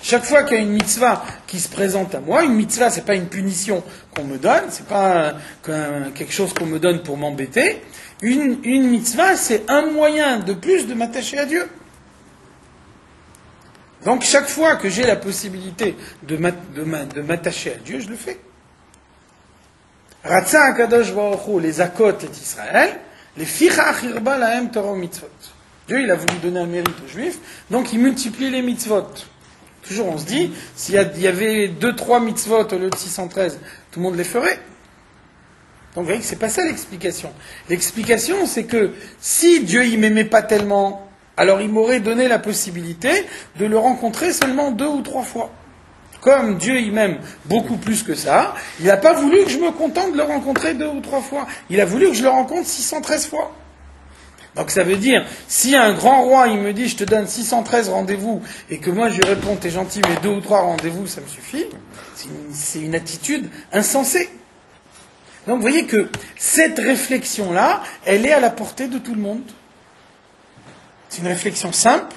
Chaque fois qu'il y a une mitzvah qui se présente à moi, une mitzvah, c'est pas une punition qu'on me donne, c'est pas quelque chose qu'on me donne pour m'embêter. Une mitzvah, c'est un moyen de plus de m'attacher à Dieu. Donc chaque fois que j'ai la possibilité de m'attacher à Dieu, je le fais. Ratza HaKadosh Baruch Hu les akot et Israël, les ficha achirba lahem Torah mitzvot. Dieu, il a voulu donner un mérite aux Juifs, donc il multiplie les mitzvot. Toujours, on se dit, s'il y avait 2-3 mitzvot au lieu de 613, tout le monde les ferait. Donc vous voyez que c'est pas ça l'explication. L'explication, c'est que si Dieu il m'aimait pas tellement, alors il m'aurait donné la possibilité de le rencontrer seulement 2 ou 3 fois. Comme Dieu il m'aime beaucoup plus que ça, il n'a pas voulu que je me contente de le rencontrer 2 ou 3 fois. Il a voulu que je le rencontre 613 fois. Donc ça veut dire, si un grand roi il me dit je te donne 613 rendez-vous et que moi je lui réponds t'es gentil mais 2 ou 3 rendez-vous ça me suffit, c'est une attitude insensée. Donc vous voyez que cette réflexion-là, elle est à la portée de tout le monde. C'est une réflexion simple,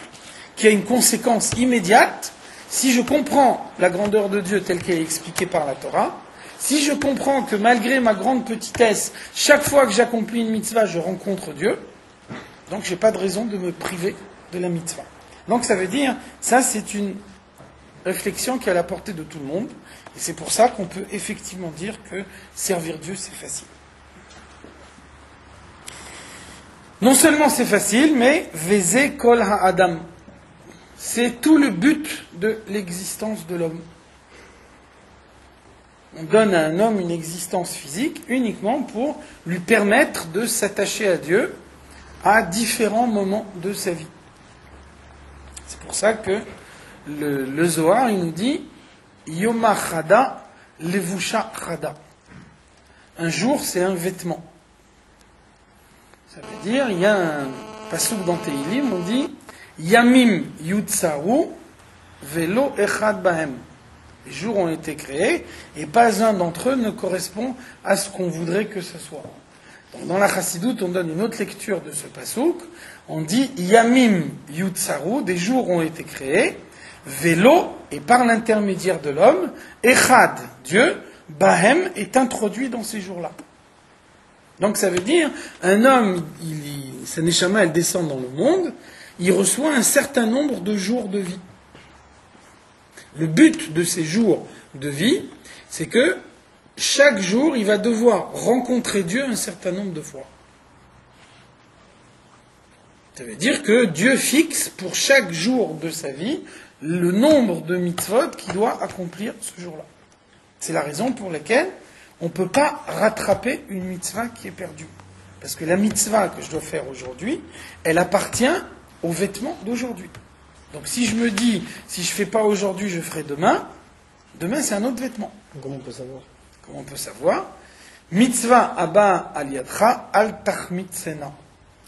qui a une conséquence immédiate. Si je comprends la grandeur de Dieu telle qu'elle est expliquée par la Torah, si je comprends que malgré ma grande petitesse, chaque fois que j'accomplis une mitzvah, je rencontre Dieu, donc je n'ai pas de raison de me priver de la mitzvah. Donc ça veut dire, ça c'est une réflexion qui est à la portée de tout le monde. Et c'est pour ça qu'on peut effectivement dire que servir Dieu, c'est facile. Non seulement c'est facile, mais Veze Kol Ha'adam. C'est tout le but de l'existence de l'homme. On donne à un homme une existence physique uniquement pour lui permettre de s'attacher à Dieu à différents moments de sa vie. C'est pour ça que le Zohar, il nous dit Yoma Chada, Levusha Chada. Un jour, c'est un vêtement. Ça veut dire, il y a un passouk dans Tehillim, on dit Yamim Yutsaru, Velo Echad Bahem. Les jours ont été créés, et pas un d'entre eux ne correspond à ce qu'on voudrait que ce soit. Donc, dans la Chassidoute, on donne une autre lecture de ce passouk. On dit Yamim Yutsaru, des jours ont été créés, Velo, et par l'intermédiaire de l'homme, Echad, Dieu, Bahem, est introduit dans ces jours-là. Donc ça veut dire, un homme, sa neshama, elle descend dans le monde, il reçoit un certain nombre de jours de vie. Le but de ces jours de vie, c'est que chaque jour, il va devoir rencontrer Dieu un certain nombre de fois. Ça veut dire que Dieu fixe pour chaque jour de sa vie le nombre de mitzvot qu'il doit accomplir ce jour-là. C'est la raison pour laquelle on ne peut pas rattraper une mitzvah qui est perdue. Parce que la mitzvah que je dois faire aujourd'hui, elle appartient aux vêtements d'aujourd'hui. Donc si je me dis, si je ne fais pas aujourd'hui, je ferai demain, demain c'est un autre vêtement. Comment on peut savoir? Comment on peut savoir? Mitzvah abba al yadcha al tachmitzena.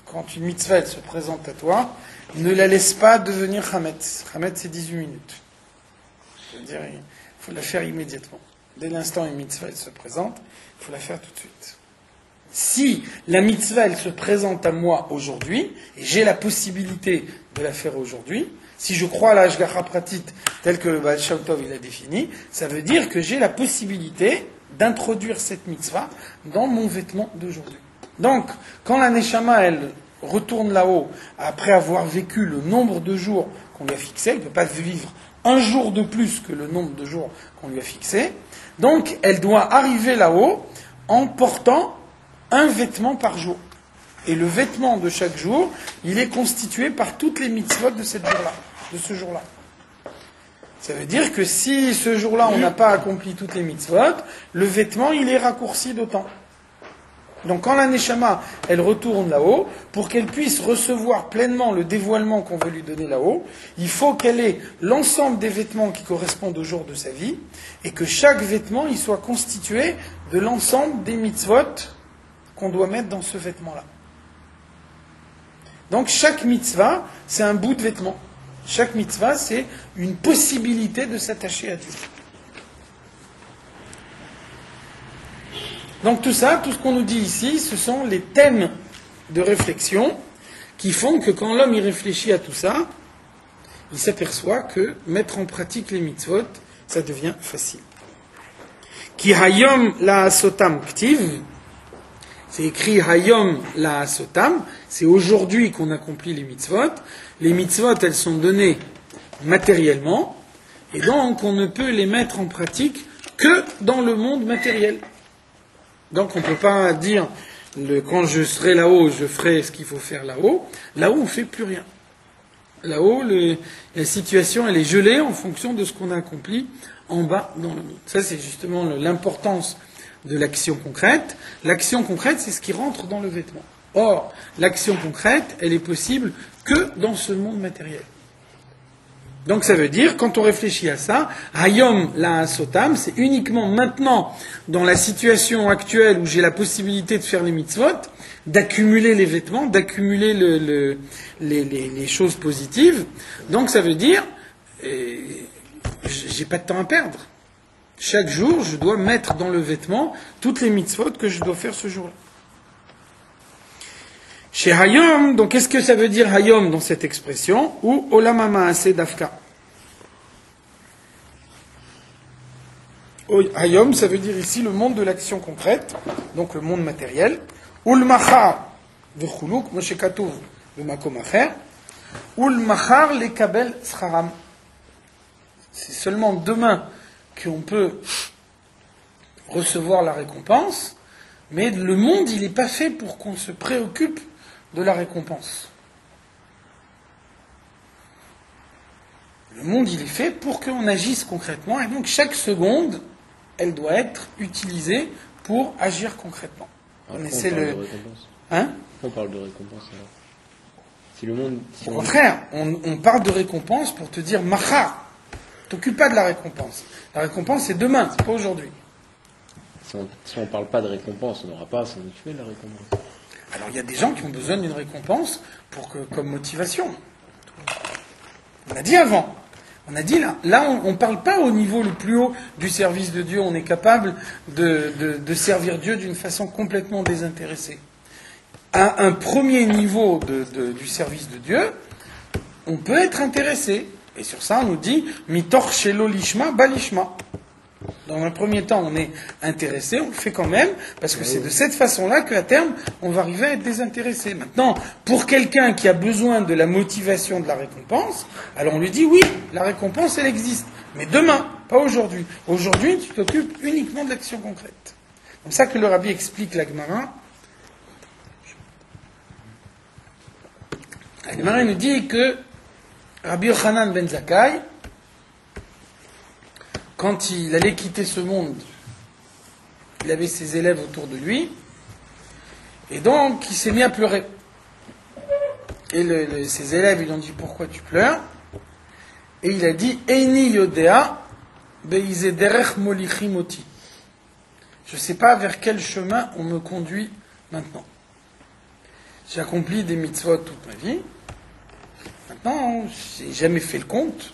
Quand une mitzvah elle se présente à toi, ne la laisse pas devenir chametz. Chametz c'est 18 minutes. C'est-à-dire, il faut la faire immédiatement. Dès l'instant où une mitzvah elle se présente, il faut la faire tout de suite. Si la mitzvah elle se présente à moi aujourd'hui, et j'ai la possibilité de la faire aujourd'hui, si je crois à la Hashgacha Pratit tel que le Baal Shem Tov il a défini, ça veut dire que j'ai la possibilité d'introduire cette mitzvah dans mon vêtement d'aujourd'hui. Donc, quand la Neshama elle retourne là-haut, après avoir vécu le nombre de jours qu'on lui a fixé, elle ne peut pas vivre un jour de plus que le nombre de jours qu'on lui a fixé, donc elle doit arriver là-haut en portant un vêtement par jour. Et le vêtement de chaque jour, il est constitué par toutes les mitzvot de ce jour-là. Ça veut dire que si ce jour-là, on n'a pas accompli toutes les mitzvot, le vêtement, il est raccourci d'autant. Donc quand la Neshama, elle retourne là-haut, pour qu'elle puisse recevoir pleinement le dévoilement qu'on veut lui donner là-haut, il faut qu'elle ait l'ensemble des vêtements qui correspondent au jour de sa vie, et que chaque vêtement, il soit constitué de l'ensemble des mitzvot qu'on doit mettre dans ce vêtement-là. Donc chaque mitzvah, c'est un bout de vêtement. Chaque mitzvah, c'est une possibilité de s'attacher à Dieu. Donc tout ça, tout ce qu'on nous dit ici, ce sont les thèmes de réflexion qui font que quand l'homme y réfléchit à tout ça, il s'aperçoit que mettre en pratique les mitzvot, ça devient facile. Ki hayom la sotam ktiv, c'est écrit hayom la sotam, c'est aujourd'hui qu'on accomplit les mitzvot. Les mitzvot, elles sont données matériellement, et donc on ne peut les mettre en pratique que dans le monde matériel. Donc on ne peut pas dire, quand je serai là-haut, je ferai ce qu'il faut faire là-haut. Là-haut, on ne fait plus rien. Là-haut, la situation, elle est gelée en fonction de ce qu'on a accompli en bas dans le monde. Ça, c'est justement l'importance de l'action concrète. L'action concrète, c'est ce qui rentre dans le vêtement. Or, l'action concrète, elle est possible que dans ce monde matériel. Donc ça veut dire, quand on réfléchit à ça, Hayom la sotam, c'est uniquement maintenant, dans la situation actuelle où j'ai la possibilité de faire les mitzvot, d'accumuler les vêtements, d'accumuler les choses positives. Donc ça veut dire, j'ai pas de temps à perdre. Chaque jour, je dois mettre dans le vêtement toutes les mitzvot que je dois faire ce jour-là. Chez Hayom, donc qu'est-ce que ça veut dire Hayom dans cette expression? Ou Olamama Ase Dafka. Hayom, ça veut dire ici le monde de l'action concrète, donc le monde matériel. Ul Machar Vechuluk, Moshe Katouv, le Makom Acher. Ul Machar le Kabel Scharam. C'est seulement demain qu'on peut recevoir la récompense, mais le monde, il n'est pas fait pour qu'on se préoccupe de la récompense. Le monde, il est fait pour qu'on agisse concrètement, et donc chaque seconde, elle doit être utilisée pour agir concrètement. On parle de récompense. Hein? On parle de récompense alors. Si le monde. Si Au contraire, on parle de récompense pour te dire Machar. T'occupe pas de la récompense. La récompense, c'est demain, c'est pas aujourd'hui. Si on ne parle pas de récompense, on n'aura pas à s'en occuper de la récompense. Alors il y a des gens qui ont besoin d'une récompense comme motivation. On a dit avant. On a dit là on ne parle pas au niveau le plus haut du service de Dieu, on est capable de servir Dieu d'une façon complètement désintéressée. À un premier niveau du service de Dieu, on peut être intéressé. Et sur ça, on nous dit Mitor shelo lishma balishma. Dans un premier temps, on est intéressé, on le fait quand même, parce que c'est de cette façon-là qu'à terme, on va arriver à être désintéressé. Maintenant, pour quelqu'un qui a besoin de la motivation de la récompense, alors on lui dit oui, la récompense, elle existe. Mais demain, pas aujourd'hui. Aujourd'hui, tu t'occupes uniquement de l'action concrète. C'est comme ça que le Rabbi explique la Gemara. La Gemara nous dit que Rabbi Yochanan ben Zakkai, quand il allait quitter ce monde, il avait ses élèves autour de lui, et donc il s'est mis à pleurer. Et ses élèves lui ont dit « Pourquoi tu pleures ?» Et il a dit « Eini yodea beize derech molichi moti » Je ne sais pas vers quel chemin on me conduit maintenant. J'ai accompli des mitzvot toute ma vie. Maintenant, je n'ai jamais fait le compte.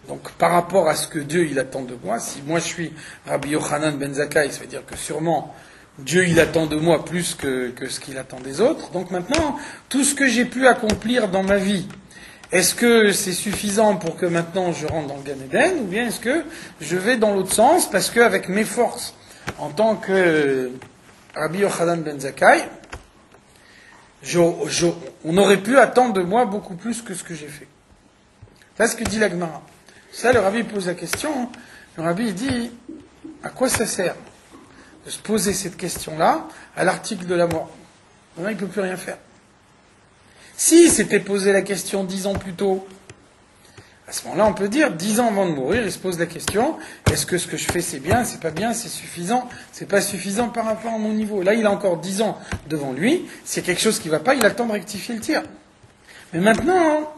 Donc, par rapport à ce que Dieu il attend de moi, si moi je suis Rabbi Yochanan ben Zakkai, ça veut dire que sûrement Dieu il attend de moi plus que ce qu'il attend des autres. Donc maintenant, tout ce que j'ai pu accomplir dans ma vie, est-ce que c'est suffisant pour que maintenant je rentre dans le Gan Eden, ou bien est-ce que je vais dans l'autre sens, parce qu'avec mes forces, en tant que Rabbi Yochanan ben Zakkai, on aurait pu attendre de moi beaucoup plus que ce que j'ai fait. C'est ce que dit la Gemara. Ça, le Rabbi pose la question. Le Rabbi dit, à quoi ça sert de se poser cette question-là à l'article de la mort? Maintenant, il ne peut plus rien faire. S'il s'était posé la question 10 ans plus tôt, à ce moment-là, on peut dire, 10 ans avant de mourir, il se pose la question, est-ce que ce que je fais, c'est bien, c'est pas bien, c'est suffisant, c'est pas suffisant par rapport à mon niveau? Là, il a encore 10 ans devant lui. S'il y a quelque chose qui ne va pas, il a le temps de rectifier le tir. Mais maintenant,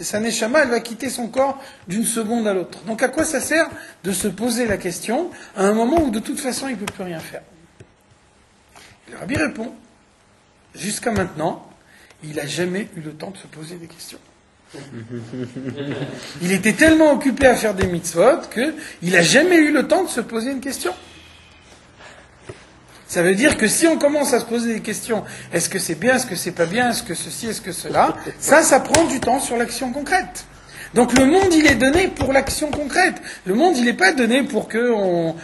sa neshama, elle va quitter son corps d'une seconde à l'autre. Donc à quoi ça sert de se poser la question à un moment où de toute façon il ne peut plus rien faire? Le Rabbi répond, jusqu'à maintenant, il n'a jamais eu le temps de se poser des questions. Il était tellement occupé à faire des mitzvot qu'il n'a jamais eu le temps de se poser une question. Ça veut dire que si on commence à se poser des questions, est-ce que c'est bien, est-ce que c'est pas bien, est-ce que ceci, est-ce que cela, ça prend du temps sur l'action concrète. Donc le monde, il est donné pour l'action concrète. Le monde, il n'est pas donné pour qu'on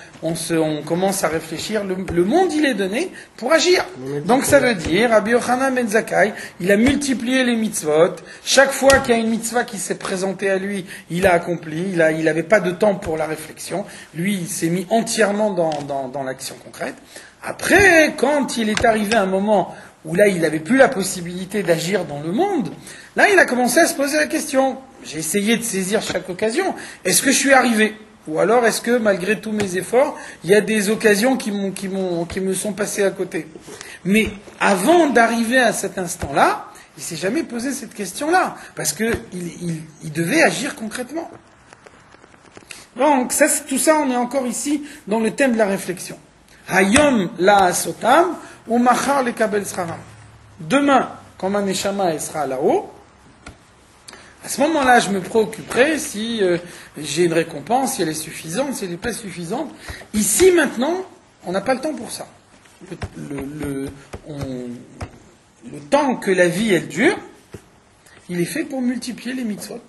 commence à réfléchir. Le monde, il est donné pour agir. Donc ça veut dire, Rabbi Yochanan ben Zakkai, il a multiplié les mitzvot. Chaque fois qu'il y a une mitzvah qui s'est présentée à lui, il a accompli. Il n'avait pas de temps pour la réflexion. Lui, il s'est mis entièrement dans l'action concrète. Après, quand il est arrivé à un moment où là, il n'avait plus la possibilité d'agir dans le monde, là, il a commencé à se poser la question. J'ai essayé de saisir chaque occasion. Est-ce que je suis arrivé? Ou alors est-ce que malgré tous mes efforts, il y a des occasions qui me sont passées à côté? Mais avant d'arriver à cet instant-là, il ne s'est jamais posé cette question-là, parce qu'il devait agir concrètement. Donc tout ça, on est encore ici dans le thème de la réflexion. Hayom la asotam ou machar le kabel sraram. Demain, quand ma neshama elle sera là-haut, à ce moment-là, je me préoccuperai si j'ai une récompense, si elle est suffisante, si elle n'est pas suffisante. Ici, maintenant, on n'a pas le temps pour ça. Le temps que la vie, elle dure, il est fait pour multiplier les mitzvot,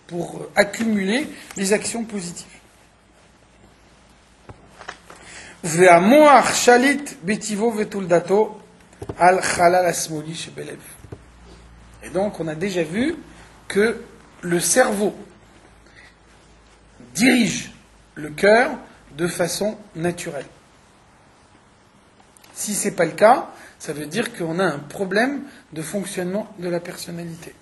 pour accumuler les actions positives. Ve'amoach shalit betivo vetuldato al chalal asmoli shebelev. Et donc, on a déjà vu que le cerveau dirige le cœur de façon naturelle. Si ce n'est pas le cas, ça veut dire qu'on a un problème de fonctionnement de la personnalité.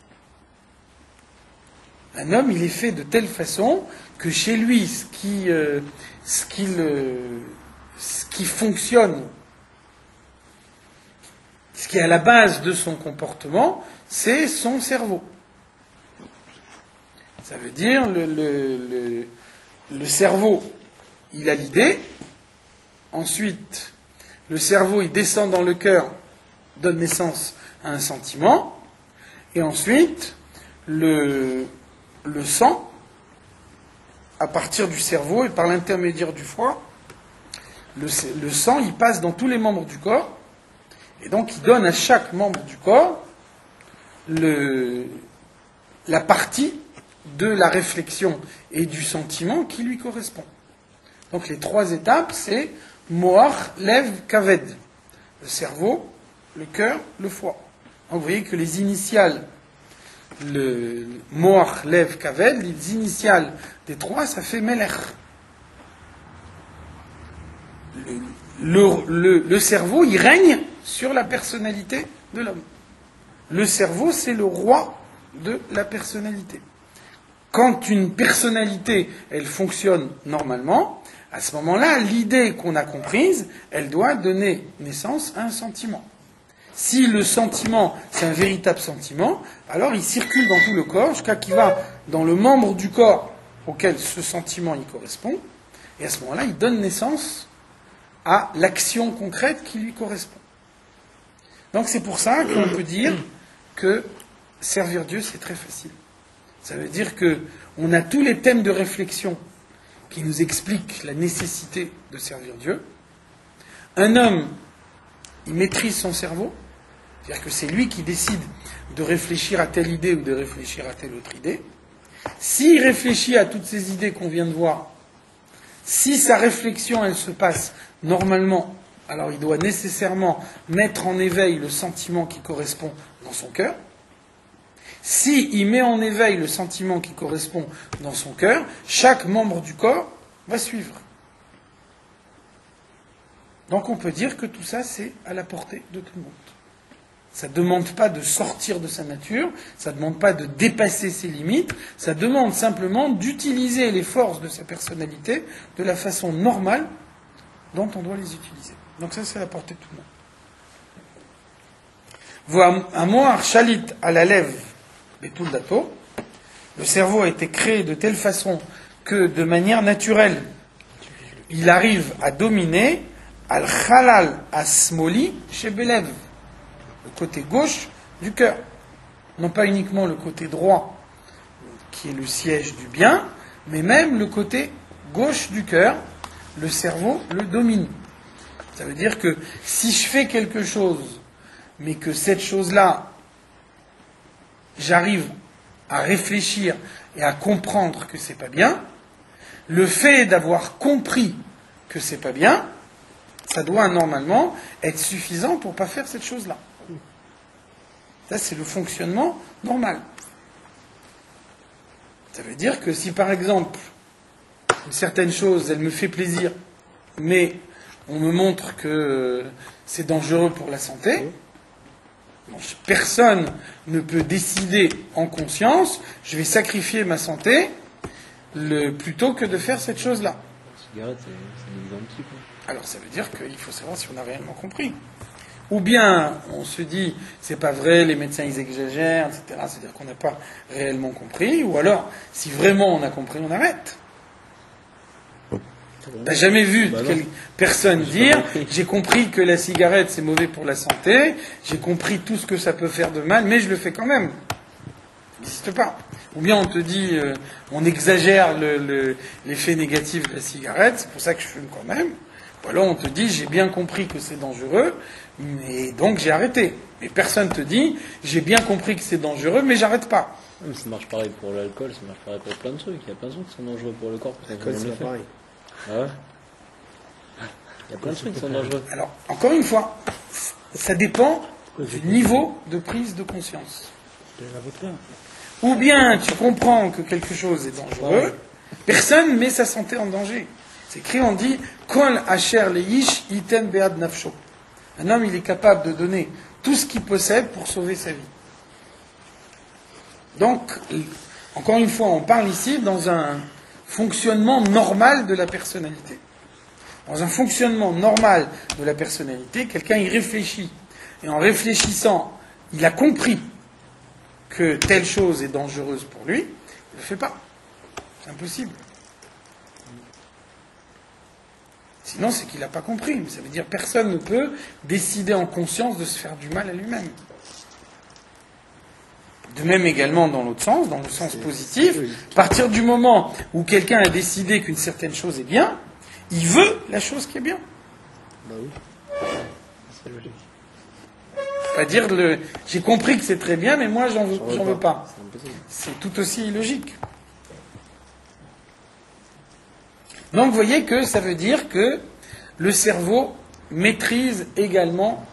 Un homme, il est fait de telle façon que chez lui, ce qui fonctionne, ce qui est à la base de son comportement, c'est son cerveau. Ça veut dire le cerveau, il a l'idée, ensuite le cerveau il descend dans le cœur, donne naissance à un sentiment, et ensuite le sang, à partir du cerveau et par l'intermédiaire du foie, le sang il passe dans tous les membres du corps, et donc il donne à chaque membre du corps la partie de la réflexion et du sentiment qui lui correspond. Donc les trois étapes, c'est Moach, Lev, Kaved. Le cerveau, le cœur, le foie. Donc vous voyez que les initiales, le Moach, Lev, Kaved, les initiales des trois, ça fait Melech. Le cerveau, il règne sur la personnalité de l'homme. Le cerveau, c'est le roi de la personnalité. Quand une personnalité, elle fonctionne normalement, à ce moment-là, l'idée qu'on a comprise, elle doit donner naissance à un sentiment. Si le sentiment, c'est un véritable sentiment, alors il circule dans tout le corps, jusqu'à qu'il va dans le membre du corps auquel ce sentiment y correspond, et à ce moment-là, il donne naissance à l'action concrète qui lui correspond. Donc c'est pour ça qu'on peut dire que servir Dieu, c'est très facile. Ça veut dire qu'on a tous les thèmes de réflexion qui nous expliquent la nécessité de servir Dieu. Un homme, il maîtrise son cerveau, c'est-à-dire que c'est lui qui décide de réfléchir à telle idée ou de réfléchir à telle autre idée. S'il réfléchit à toutes ces idées qu'on vient de voir, si sa réflexion, elle se passe normalement, alors il doit nécessairement mettre en éveil le sentiment qui correspond dans son cœur. S'il met en éveil le sentiment qui correspond dans son cœur, chaque membre du corps va suivre. Donc on peut dire que tout ça, c'est à la portée de tout le monde. Ça ne demande pas de sortir de sa nature, ça ne demande pas de dépasser ses limites, ça demande simplement d'utiliser les forces de sa personnalité de la façon normale dont on doit les utiliser. Donc ça, c'est à la portée de tout le monde. Voa amoar shalit à la lèvre. Betul dato, le cerveau a été créé de telle façon que, de manière naturelle, il arrive à dominer al-khalal asmoli chez Belev, le côté gauche du cœur. Non pas uniquement le côté droit, qui est le siège du bien, mais même le côté gauche du cœur, le cerveau le domine. Ça veut dire que si je fais quelque chose, mais que cette chose-là, j'arrive à réfléchir et à comprendre que c'est pas bien, le fait d'avoir compris que c'est pas bien, ça doit normalement être suffisant pour pas faire cette chose-là. Ça, c'est le fonctionnement normal. Ça veut dire que si par exemple, une certaine chose, elle me fait plaisir, mais on me montre que c'est dangereux pour la santé, personne ne peut décider en conscience, je vais sacrifier ma santé, plutôt que de faire cette chose-là. La cigarette, c'est un exemple type. Alors ça veut dire qu'il faut savoir si on a réellement compris. Ou bien on se dit, c'est pas vrai, les médecins ils exagèrent, etc. C'est-à-dire qu'on n'a pas réellement compris. Ou alors, si vraiment on a compris, on arrête. T'as jamais vu personne dire j'ai compris que la cigarette c'est mauvais pour la santé, j'ai compris tout ce que ça peut faire de mal, mais je le fais quand même. Ça n'existe pas. Ou bien on te dit on exagère l'effet négatif de la cigarette, c'est pour ça que je fume quand même. Ou alors on te dit j'ai bien compris que c'est dangereux, et donc j'ai arrêté. Mais personne te dit j'ai bien compris que c'est dangereux, mais j'arrête pas. Mais ça marche pareil pour l'alcool, ça marche pareil pour plein de trucs. Il y a plein de trucs qui sont dangereux pour le corps. L'alcool, c'est pas pareil. Ah ouais. Il y a plein de trucs qui sont dangereux. Alors, encore une fois, ça dépend du niveau de prise de conscience. Ou bien tu comprends que quelque chose est dangereux, personne met sa santé en danger. C'est écrit, on dit Kol asher leish iten bead nafsho. Un homme, il est capable de donner tout ce qu'il possède pour sauver sa vie. Donc, encore une fois, on parle ici dans un fonctionnement normal de la personnalité. Dans un fonctionnement normal de la personnalité, quelqu'un y réfléchit. Et en réfléchissant, il a compris que telle chose est dangereuse pour lui, il ne le fait pas. C'est impossible. Sinon, c'est qu'il n'a pas compris. Mais ça veut dire que personne ne peut décider en conscience de se faire du mal à lui-même. De même également dans l'autre sens, dans le sens positif, à partir du moment où quelqu'un a décidé qu'une certaine chose est bien, il veut la chose qui est bien. Bah oui. C'est logique. Pas dire j'ai compris que c'est très bien, mais moi j'en veux pas. C'est tout aussi illogique. Donc vous voyez que ça veut dire que le cerveau maîtrise également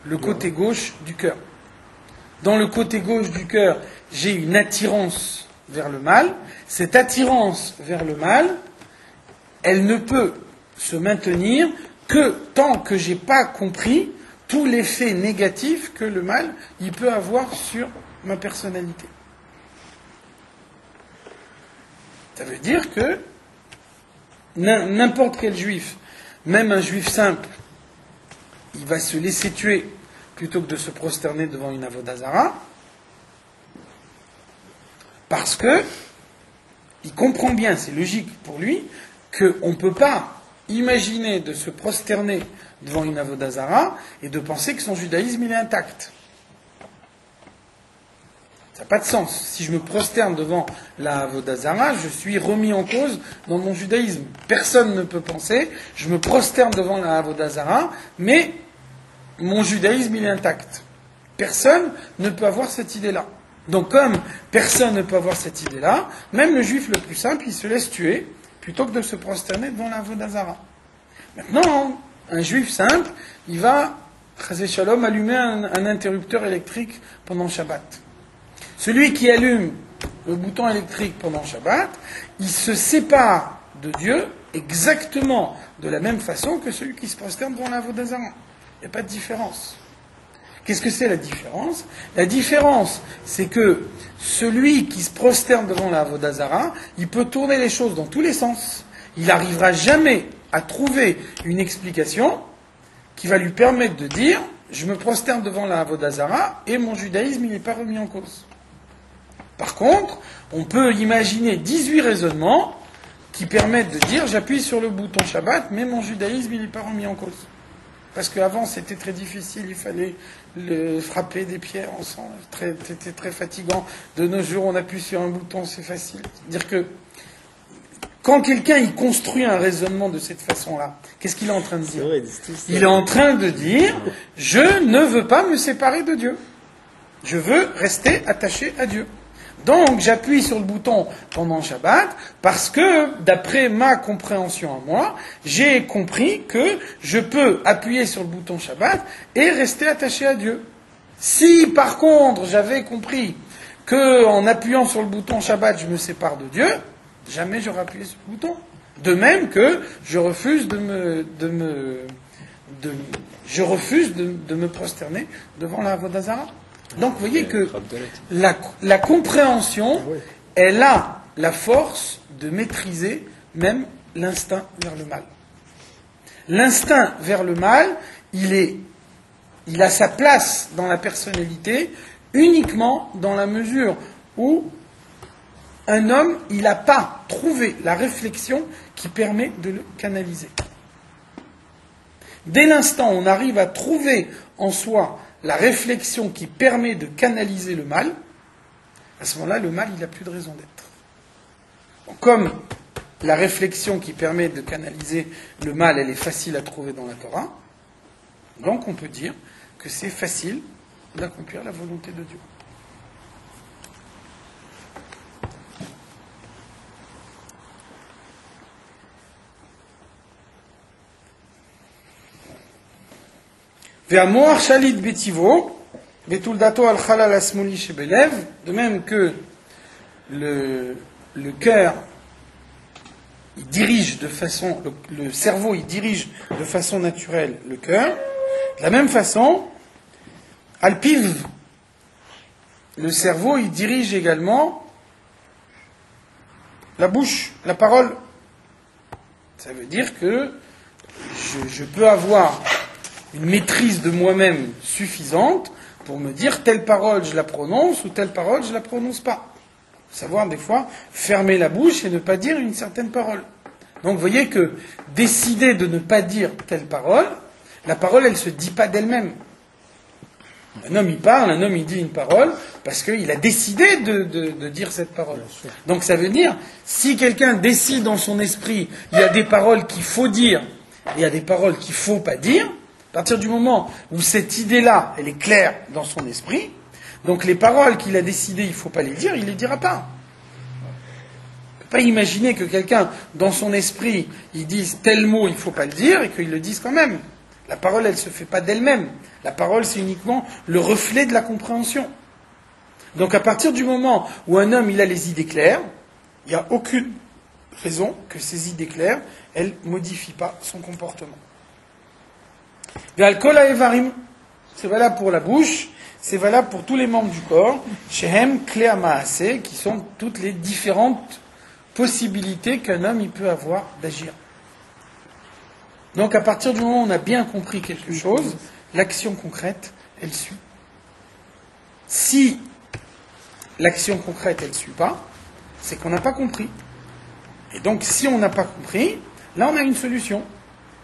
le côté gauche du cœur. Dans le côté gauche du cœur, j'ai une attirance vers le mal. Cette attirance vers le mal, elle ne peut se maintenir que tant que j'ai pas compris tout l'effet négatif que le mal il peut avoir sur ma personnalité. Ça veut dire que n'importe quel juif, même un juif simple, il va se laisser tuer plutôt que de se prosterner devant une avodah zara, parce que il comprend bien, c'est logique pour lui, qu'on ne peut pas imaginer de se prosterner devant une avodah zara et de penser que son judaïsme il est intact. Ça n'a pas de sens. Si je me prosterne devant la avodah zara, je suis remis en cause dans mon judaïsme. Personne ne peut penser, je me prosterne devant la avodah zara, mais mon judaïsme il est intact. Personne ne peut avoir cette idée-là. Donc comme personne ne peut avoir cette idée-là, même le juif le plus simple, il se laisse tuer plutôt que de se prosterner devant la avodah zara. Maintenant, un juif simple, il va, chasé shalom, allumer un interrupteur électrique pendant Shabbat. Celui qui allume le bouton électrique pendant Shabbat, il se sépare de Dieu exactement de la même façon que celui qui se prosterne devant la avodah zara. Il n'y a pas de différence. Qu'est-ce que c'est la différence ? La différence, c'est que celui qui se prosterne devant la avodah zara, il peut tourner les choses dans tous les sens. Il n'arrivera jamais à trouver une explication qui va lui permettre de dire « je me prosterne devant la avodah zara et mon judaïsme il n'est pas remis en cause ». Par contre, on peut imaginer 18 raisonnements qui permettent de dire « j'appuie sur le bouton Shabbat, mais mon judaïsme il n'est pas remis en cause ». Parce qu'avant, c'était très difficile, il fallait frapper des pierres ensemble, c'était très fatigant. De nos jours, on appuie sur un bouton, c'est facile. C'est-à-dire que quand quelqu'un il construit un raisonnement de cette façon-là, qu'est-ce qu'il est en train de dire ? Il est en train de dire « je ne veux pas me séparer de Dieu. Je veux rester attaché à Dieu. » Donc, j'appuie sur le bouton pendant Shabbat parce que, d'après ma compréhension à moi, j'ai compris que je peux appuyer sur le bouton Shabbat et rester attaché à Dieu. Si, par contre, j'avais compris qu'en appuyant sur le bouton Shabbat, je me sépare de Dieu, jamais j'aurais appuyé sur le bouton. De même que je refuse de me prosterner devant la avodah zara. Donc, vous voyez que la compréhension, elle a la force de maîtriser même l'instinct vers le mal. L'instinct vers le mal, il a sa place dans la personnalité uniquement dans la mesure où un homme, il n'a pas trouvé la réflexion qui permet de le canaliser. Dès l'instant où on arrive à trouver en soi la réflexion qui permet de canaliser le mal, à ce moment-là, le mal, il n'a plus de raison d'être. Donc, comme la réflexion qui permet de canaliser le mal, elle est facile à trouver dans la Torah, donc on peut dire que c'est facile d'accomplir la volonté de Dieu. Ve'amoach shalit betivo, vetuldato al chalal asmoli shebelev, de même que le cœur, il dirige de façon, le cerveau, il dirige de façon naturelle le cœur. De la même façon, alpiv, le cerveau, il dirige également la bouche, la parole. Ça veut dire que je peux avoir une maîtrise de moi-même suffisante pour me dire telle parole je la prononce ou telle parole je la prononce pas. Savoir des fois fermer la bouche et ne pas dire une certaine parole. Donc vous voyez que décider de ne pas dire telle parole, la parole elle se dit pas d'elle-même. Un homme il parle, un homme il dit une parole parce qu'il a décidé de dire cette parole. Donc ça veut dire, si quelqu'un décide dans son esprit, il y a des paroles qu'il faut dire et il y a des paroles qu'il ne faut pas dire, à partir du moment où cette idée-là, elle est claire dans son esprit, donc les paroles qu'il a décidé, il ne faut pas les dire, il ne les dira pas. On ne peut pas imaginer que quelqu'un, dans son esprit, il dise tel mot, il ne faut pas le dire, et qu'il le dise quand même. La parole, elle ne se fait pas d'elle-même. La parole, c'est uniquement le reflet de la compréhension. Donc à partir du moment où un homme, il a les idées claires, il n'y a aucune raison que ces idées claires, elles ne modifient pas son comportement. L'alcool à Evarim, c'est valable pour la bouche, c'est valable pour tous les membres du corps, Shehem Klea Maaseh, qui sont toutes les différentes possibilités qu'un homme il peut avoir d'agir. Donc à partir du moment où on a bien compris quelque chose, l'action concrète, elle suit. Si l'action concrète, elle ne suit pas, c'est qu'on n'a pas compris. Et donc si on n'a pas compris, là on a une solution.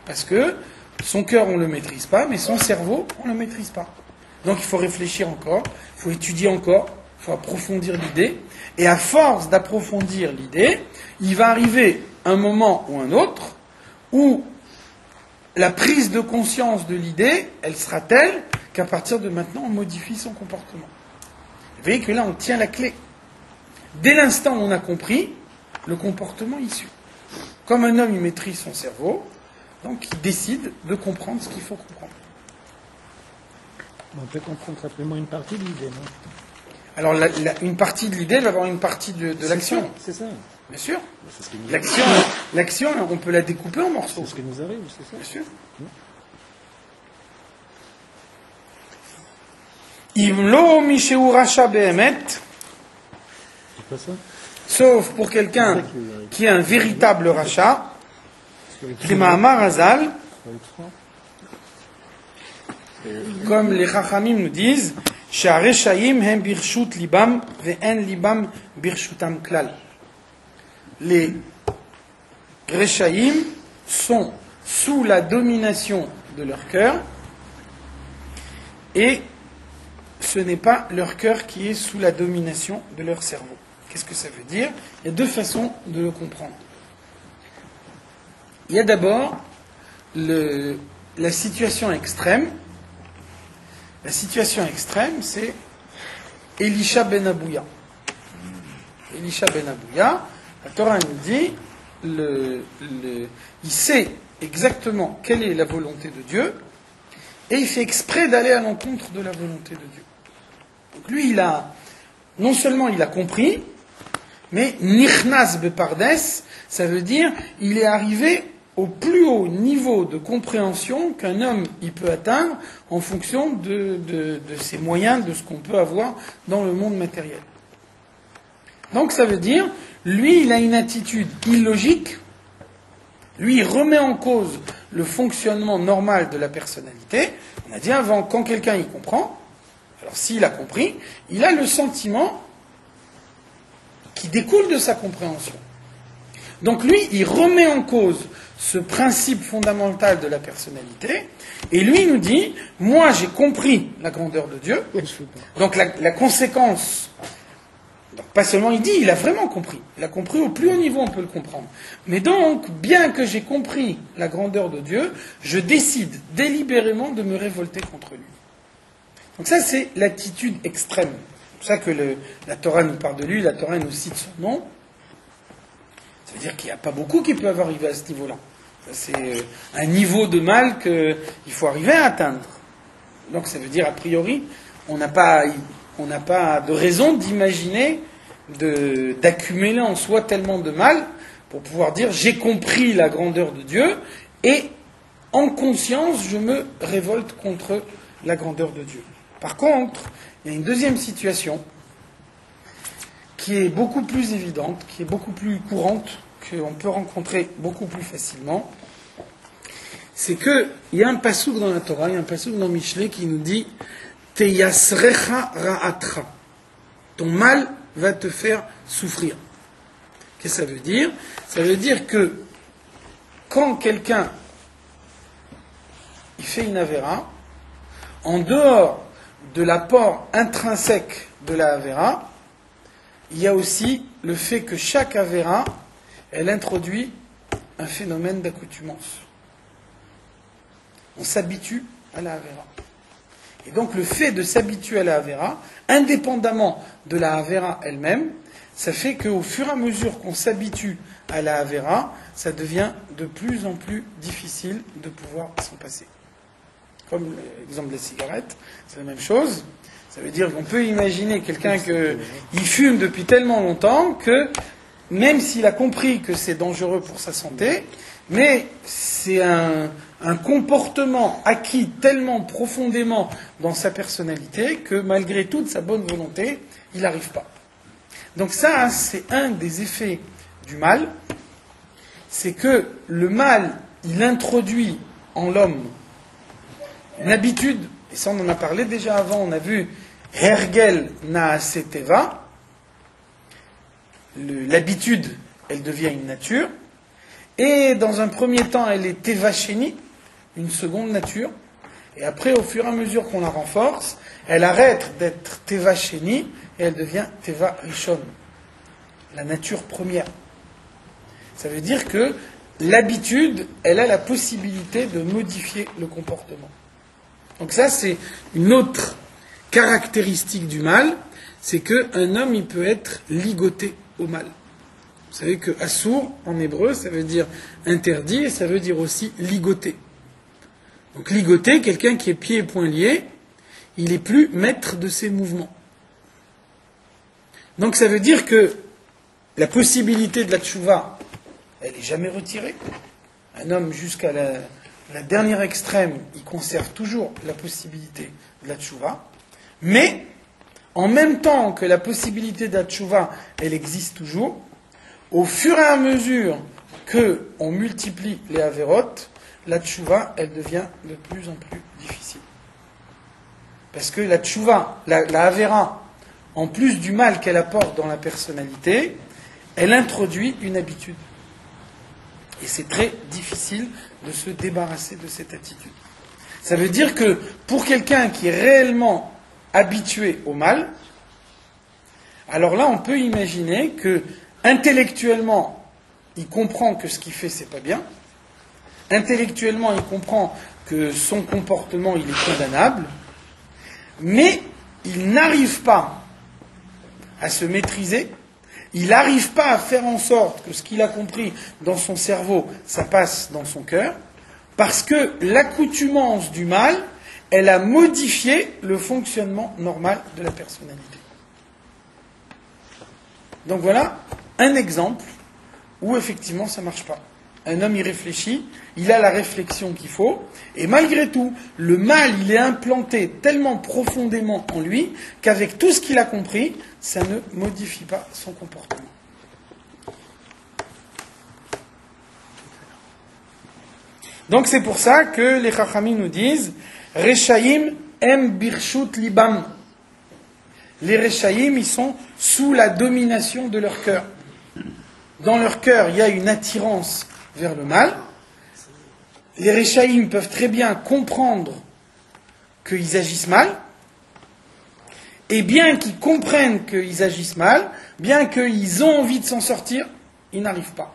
Parce que son cœur, on ne le maîtrise pas, mais son cerveau, on ne le maîtrise pas. Donc il faut réfléchir encore, il faut étudier encore, il faut approfondir l'idée. Et à force d'approfondir l'idée, il va arriver un moment ou un autre où la prise de conscience de l'idée, elle sera telle qu'à partir de maintenant, on modifie son comportement. Vous voyez que là, on tient la clé. Dès l'instant où on a compris, le comportement y suit. Comme un homme, il maîtrise son cerveau, donc il décide de comprendre ce qu'il faut comprendre. On peut comprendre simplement une partie de l'idée, non? Alors, une partie de l'idée va avoir une partie de l'action. C'est ça. Bien sûr. C'est ce qui nous L'action, on peut la découper en morceaux. C'est ce qui nous arrive, c'est ça. Bien sûr. Imlo Misheu Racha Behemet, C'est pas ça. sauf pour quelqu'un qui est un véritable rachat, Kema'amar Hazal, comme les Chachamim nous disent, Sha'areshaim hem birshut libam ve'en libam birshutam klal. Les Reshaïm sont sous la domination de leur cœur et ce n'est pas leur cœur qui est sous la domination de leur cerveau. Qu'est-ce que ça veut dire? Il y a deux façons de le comprendre. Il y a d'abord la situation extrême. La situation extrême, c'est Elisha ben Abouya. Elisha ben Abouya, la Torah nous dit, il sait exactement quelle est la volonté de Dieu, et il fait exprès d'aller à l'encontre de la volonté de Dieu. Donc lui, non seulement il a compris, mais Nichnas Bepardes, ça veut dire il est arrivé au plus haut niveau de compréhension qu'un homme il peut atteindre en fonction de ses moyens, de ce qu'on peut avoir dans le monde matériel. Donc ça veut dire, lui, il a une attitude illogique, lui, il remet en cause le fonctionnement normal de la personnalité. On a dit avant, quand quelqu'un y comprend, alors s'il a compris, il a le sentiment qui découle de sa compréhension. Donc lui, il remet en cause ce principe fondamental de la personnalité, et lui il nous dit, moi j'ai compris la grandeur de Dieu, donc la conséquence, donc pas seulement il dit, il a vraiment compris, il a compris au plus haut niveau, on peut le comprendre. Mais donc, bien que j'ai compris la grandeur de Dieu, je décide délibérément de me révolter contre lui. Donc ça c'est l'attitude extrême. C'est pour ça que la Torah nous parle de lui, la Torah nous cite son nom. Ça veut dire qu'il n'y a pas beaucoup qui peuvent arriver à ce niveau-là. C'est un niveau de mal qu'il faut arriver à atteindre. Donc ça veut dire, a priori, on n'a pas de raison d'imaginer d'accumuler en soi tellement de mal pour pouvoir dire j'ai compris la grandeur de Dieu et en conscience je me révolte contre la grandeur de Dieu. Par contre, il y a une deuxième situation qui est beaucoup plus évidente, qui est beaucoup plus courante, qu'on peut rencontrer beaucoup plus facilement, c'est qu'il y a un passouk dans la Torah, il y a un passouk dans Michelet qui nous dit « Teyasrecha ra'atra » ton mal va te faire souffrir. Qu'est-ce que ça veut dire? Ça veut dire que quand quelqu'un il fait une avéra, en dehors de l'apport intrinsèque de la avéra, il y a aussi le fait que chaque avéra, elle introduit un phénomène d'accoutumance. On s'habitue à la avéra. Et donc le fait de s'habituer à la avéra, indépendamment de la avéra elle-même, ça fait qu'au fur et à mesure qu'on s'habitue à la avéra, ça devient de plus en plus difficile de pouvoir s'en passer. Comme l'exemple des cigarettes, c'est la même chose. Ça veut dire qu'on peut imaginer quelqu'un qui fume depuis tellement longtemps que même s'il a compris que c'est dangereux pour sa santé, mais c'est un comportement acquis tellement profondément dans sa personnalité que malgré toute sa bonne volonté, il n'arrive pas. Donc ça, c'est un des effets du mal, c'est que le mal, il introduit en l'homme une habitude, et ça on en a parlé déjà avant, on a vu Hergel Naase Teva, l'habitude, elle devient une nature, et dans un premier temps, elle est Teva Sheni, une seconde nature, et après, au fur et à mesure qu'on la renforce, elle arrête d'être Teva Sheni, et elle devient Teva Rishon, la nature première. Ça veut dire que l'habitude, elle a la possibilité de modifier le comportement. Donc ça, c'est une autre caractéristique du mal, c'est qu'un homme, il peut être ligoté au mal. Vous savez que assour, en hébreu, ça veut dire interdit, et ça veut dire aussi ligoté. Donc ligoté, quelqu'un qui est pieds et poings liés, il n'est plus maître de ses mouvements. Donc ça veut dire que la possibilité de la tchouva, elle n'est jamais retirée. Un homme, jusqu'à la dernière extrême, il conserve toujours la possibilité de la tchouva, mais en même temps que la possibilité de la tchouva, elle existe toujours, au fur et à mesure qu'on multiplie les avérotes, la tchouva, elle devient de plus en plus difficile. Parce que la tchouva, la avéra, en plus du mal qu'elle apporte dans la personnalité, elle introduit une habitude. Et c'est très difficile de se débarrasser de cette attitude. Ça veut dire que pour quelqu'un qui est réellement habitué au mal, alors là on peut imaginer que intellectuellement il comprend que ce qu'il fait c'est pas bien, intellectuellement il comprend que son comportement il est condamnable, mais il n'arrive pas à se maîtriser, il n'arrive pas à faire en sorte que ce qu'il a compris dans son cerveau, ça passe dans son cœur, parce que l'accoutumance du mal, elle a modifié le fonctionnement normal de la personnalité. Donc voilà un exemple où effectivement ça ne marche pas. un homme, il réfléchit, il a la réflexion qu'il faut, et malgré tout, le mal, il est implanté tellement profondément en lui qu'avec tout ce qu'il a compris, ça ne modifie pas son comportement. Donc c'est pour ça que les Chachamim nous disent Rechaim em birshut libam. Les Rechaim, ils sont sous la domination de leur cœur. Dans leur cœur, il y a une attirance vers le mal. Les Rechaim peuvent très bien comprendre qu'ils agissent mal. Et bien qu'ils comprennent qu'ils agissent mal, bien qu'ils ont envie de s'en sortir, ils n'arrivent pas.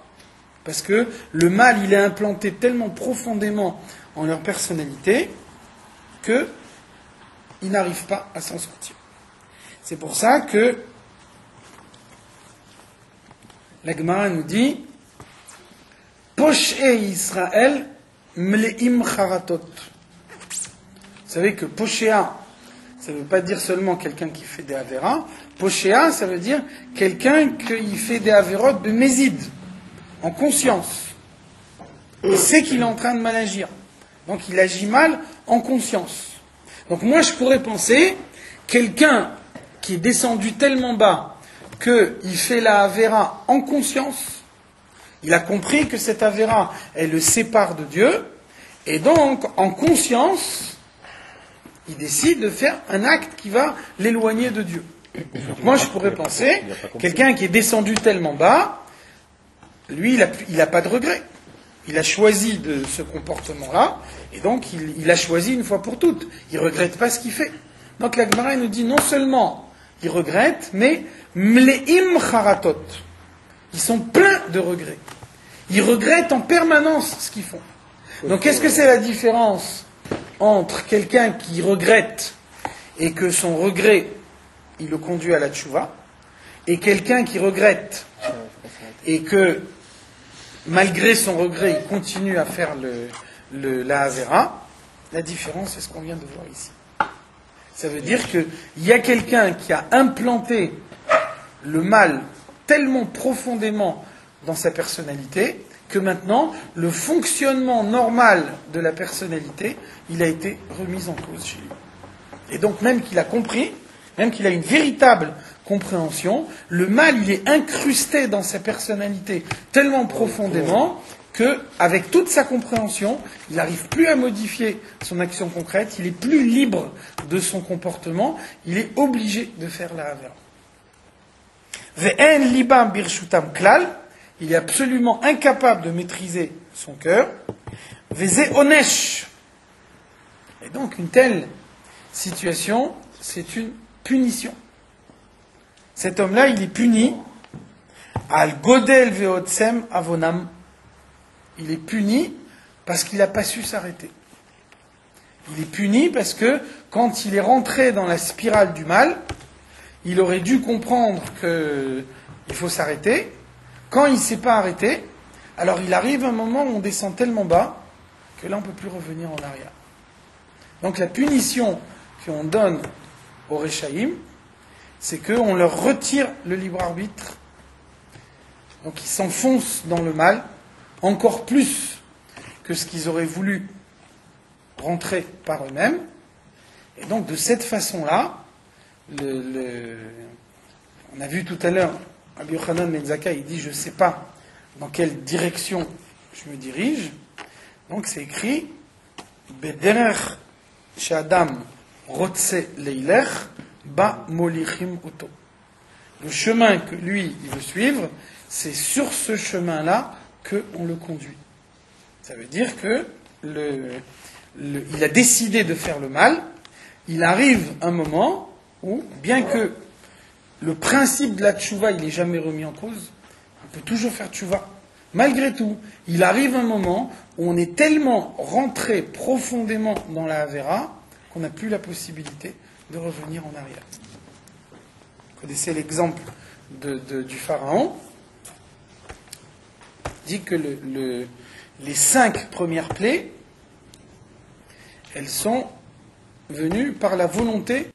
Parce que le mal, il est implanté tellement profondément en leur personnalité qu'ils n'arrivent pas à s'en sortir. C'est pour ça que la Gemara nous dit Poshé Israël mleim charatot. Vous savez que Poshéa, ça ne veut pas dire seulement quelqu'un qui fait des avéras. Poshéa, ça veut dire quelqu'un qui fait des avérot de mésid, en conscience. Il sait qu'il est en train de mal agir. Donc il agit mal en conscience. Donc moi je pourrais penser, quelqu'un qui est descendu tellement bas qu'il fait la avéra en conscience, il a compris que cette avéra, elle le sépare de Dieu, et donc en conscience, il décide de faire un acte qui va l'éloigner de Dieu. Donc moi je pourrais penser, quelqu'un qui est descendu tellement bas, lui il n'a pas de regret. Il a choisi de ce comportement-là, et donc il a choisi une fois pour toutes. Il ne regrette pas ce qu'il fait. Donc la Gemara nous dit non seulement il regrette, mais mleim charatot. Ils sont pleins de regrets. Ils regrettent en permanence ce qu'ils font. Donc qu'est-ce que c'est la différence entre quelqu'un qui regrette et que son regret, il le conduit à la tchouva, et quelqu'un qui regrette et que malgré son regret, il continue à faire la Havera? La différence, c'est ce qu'on vient de voir ici. Ça veut dire qu'il y a quelqu'un qui a implanté le mal tellement profondément dans sa personnalité que maintenant, le fonctionnement normal de la personnalité, il a été remis en cause chez lui. Et donc, même qu'il a compris, même qu'il a une véritable compréhension, le mal, il est incrusté dans sa personnalité tellement profondément qu'avec toute sa compréhension, il n'arrive plus à modifier son action concrète, il est plus libre de son comportement, il est obligé de faire la havera. Ve'en libam birshutam klal, il est absolument incapable de maîtriser son cœur. Ve'ze onesh. Et donc une telle situation, c'est une punition. Cet homme-là, il est puni. Al godel ve'otsem avonam. Il est puni parce qu'il n'a pas su s'arrêter. Il est puni parce que quand il est rentré dans la spirale du mal, il aurait dû comprendre qu'il faut s'arrêter. Quand il ne s'est pas arrêté, alors il arrive un moment où on descend tellement bas que là on ne peut plus revenir en arrière. Donc la punition qu'on donne aux Rechaïm, c'est qu'on leur retire le libre arbitre. Donc ils s'enfoncent dans le mal, encore plus que ce qu'ils auraient voulu rentrer par eux-mêmes. Et donc de cette façon-là, on a vu tout à l'heure, Rabbi Yochanan ben Zakkai, il dit, je ne sais pas dans quelle direction je me dirige. Donc c'est écrit, Bederer Shadam Rotse Leilech Ba Molichim Oto. Le chemin que lui, il veut suivre, c'est sur ce chemin-là qu'on le conduit. Ça veut dire que il a décidé de faire le mal, il arrive un moment où, bien que le principe de la tchouva, il n'est jamais remis en cause, on peut toujours faire tchouva. Malgré tout, il arrive un moment où on est tellement rentré profondément dans la Havera qu'on n'a plus la possibilité de revenir en arrière. Vous connaissez l'exemple du pharaon. Il dit que les 5 premières plaies, elles sont venues par la volonté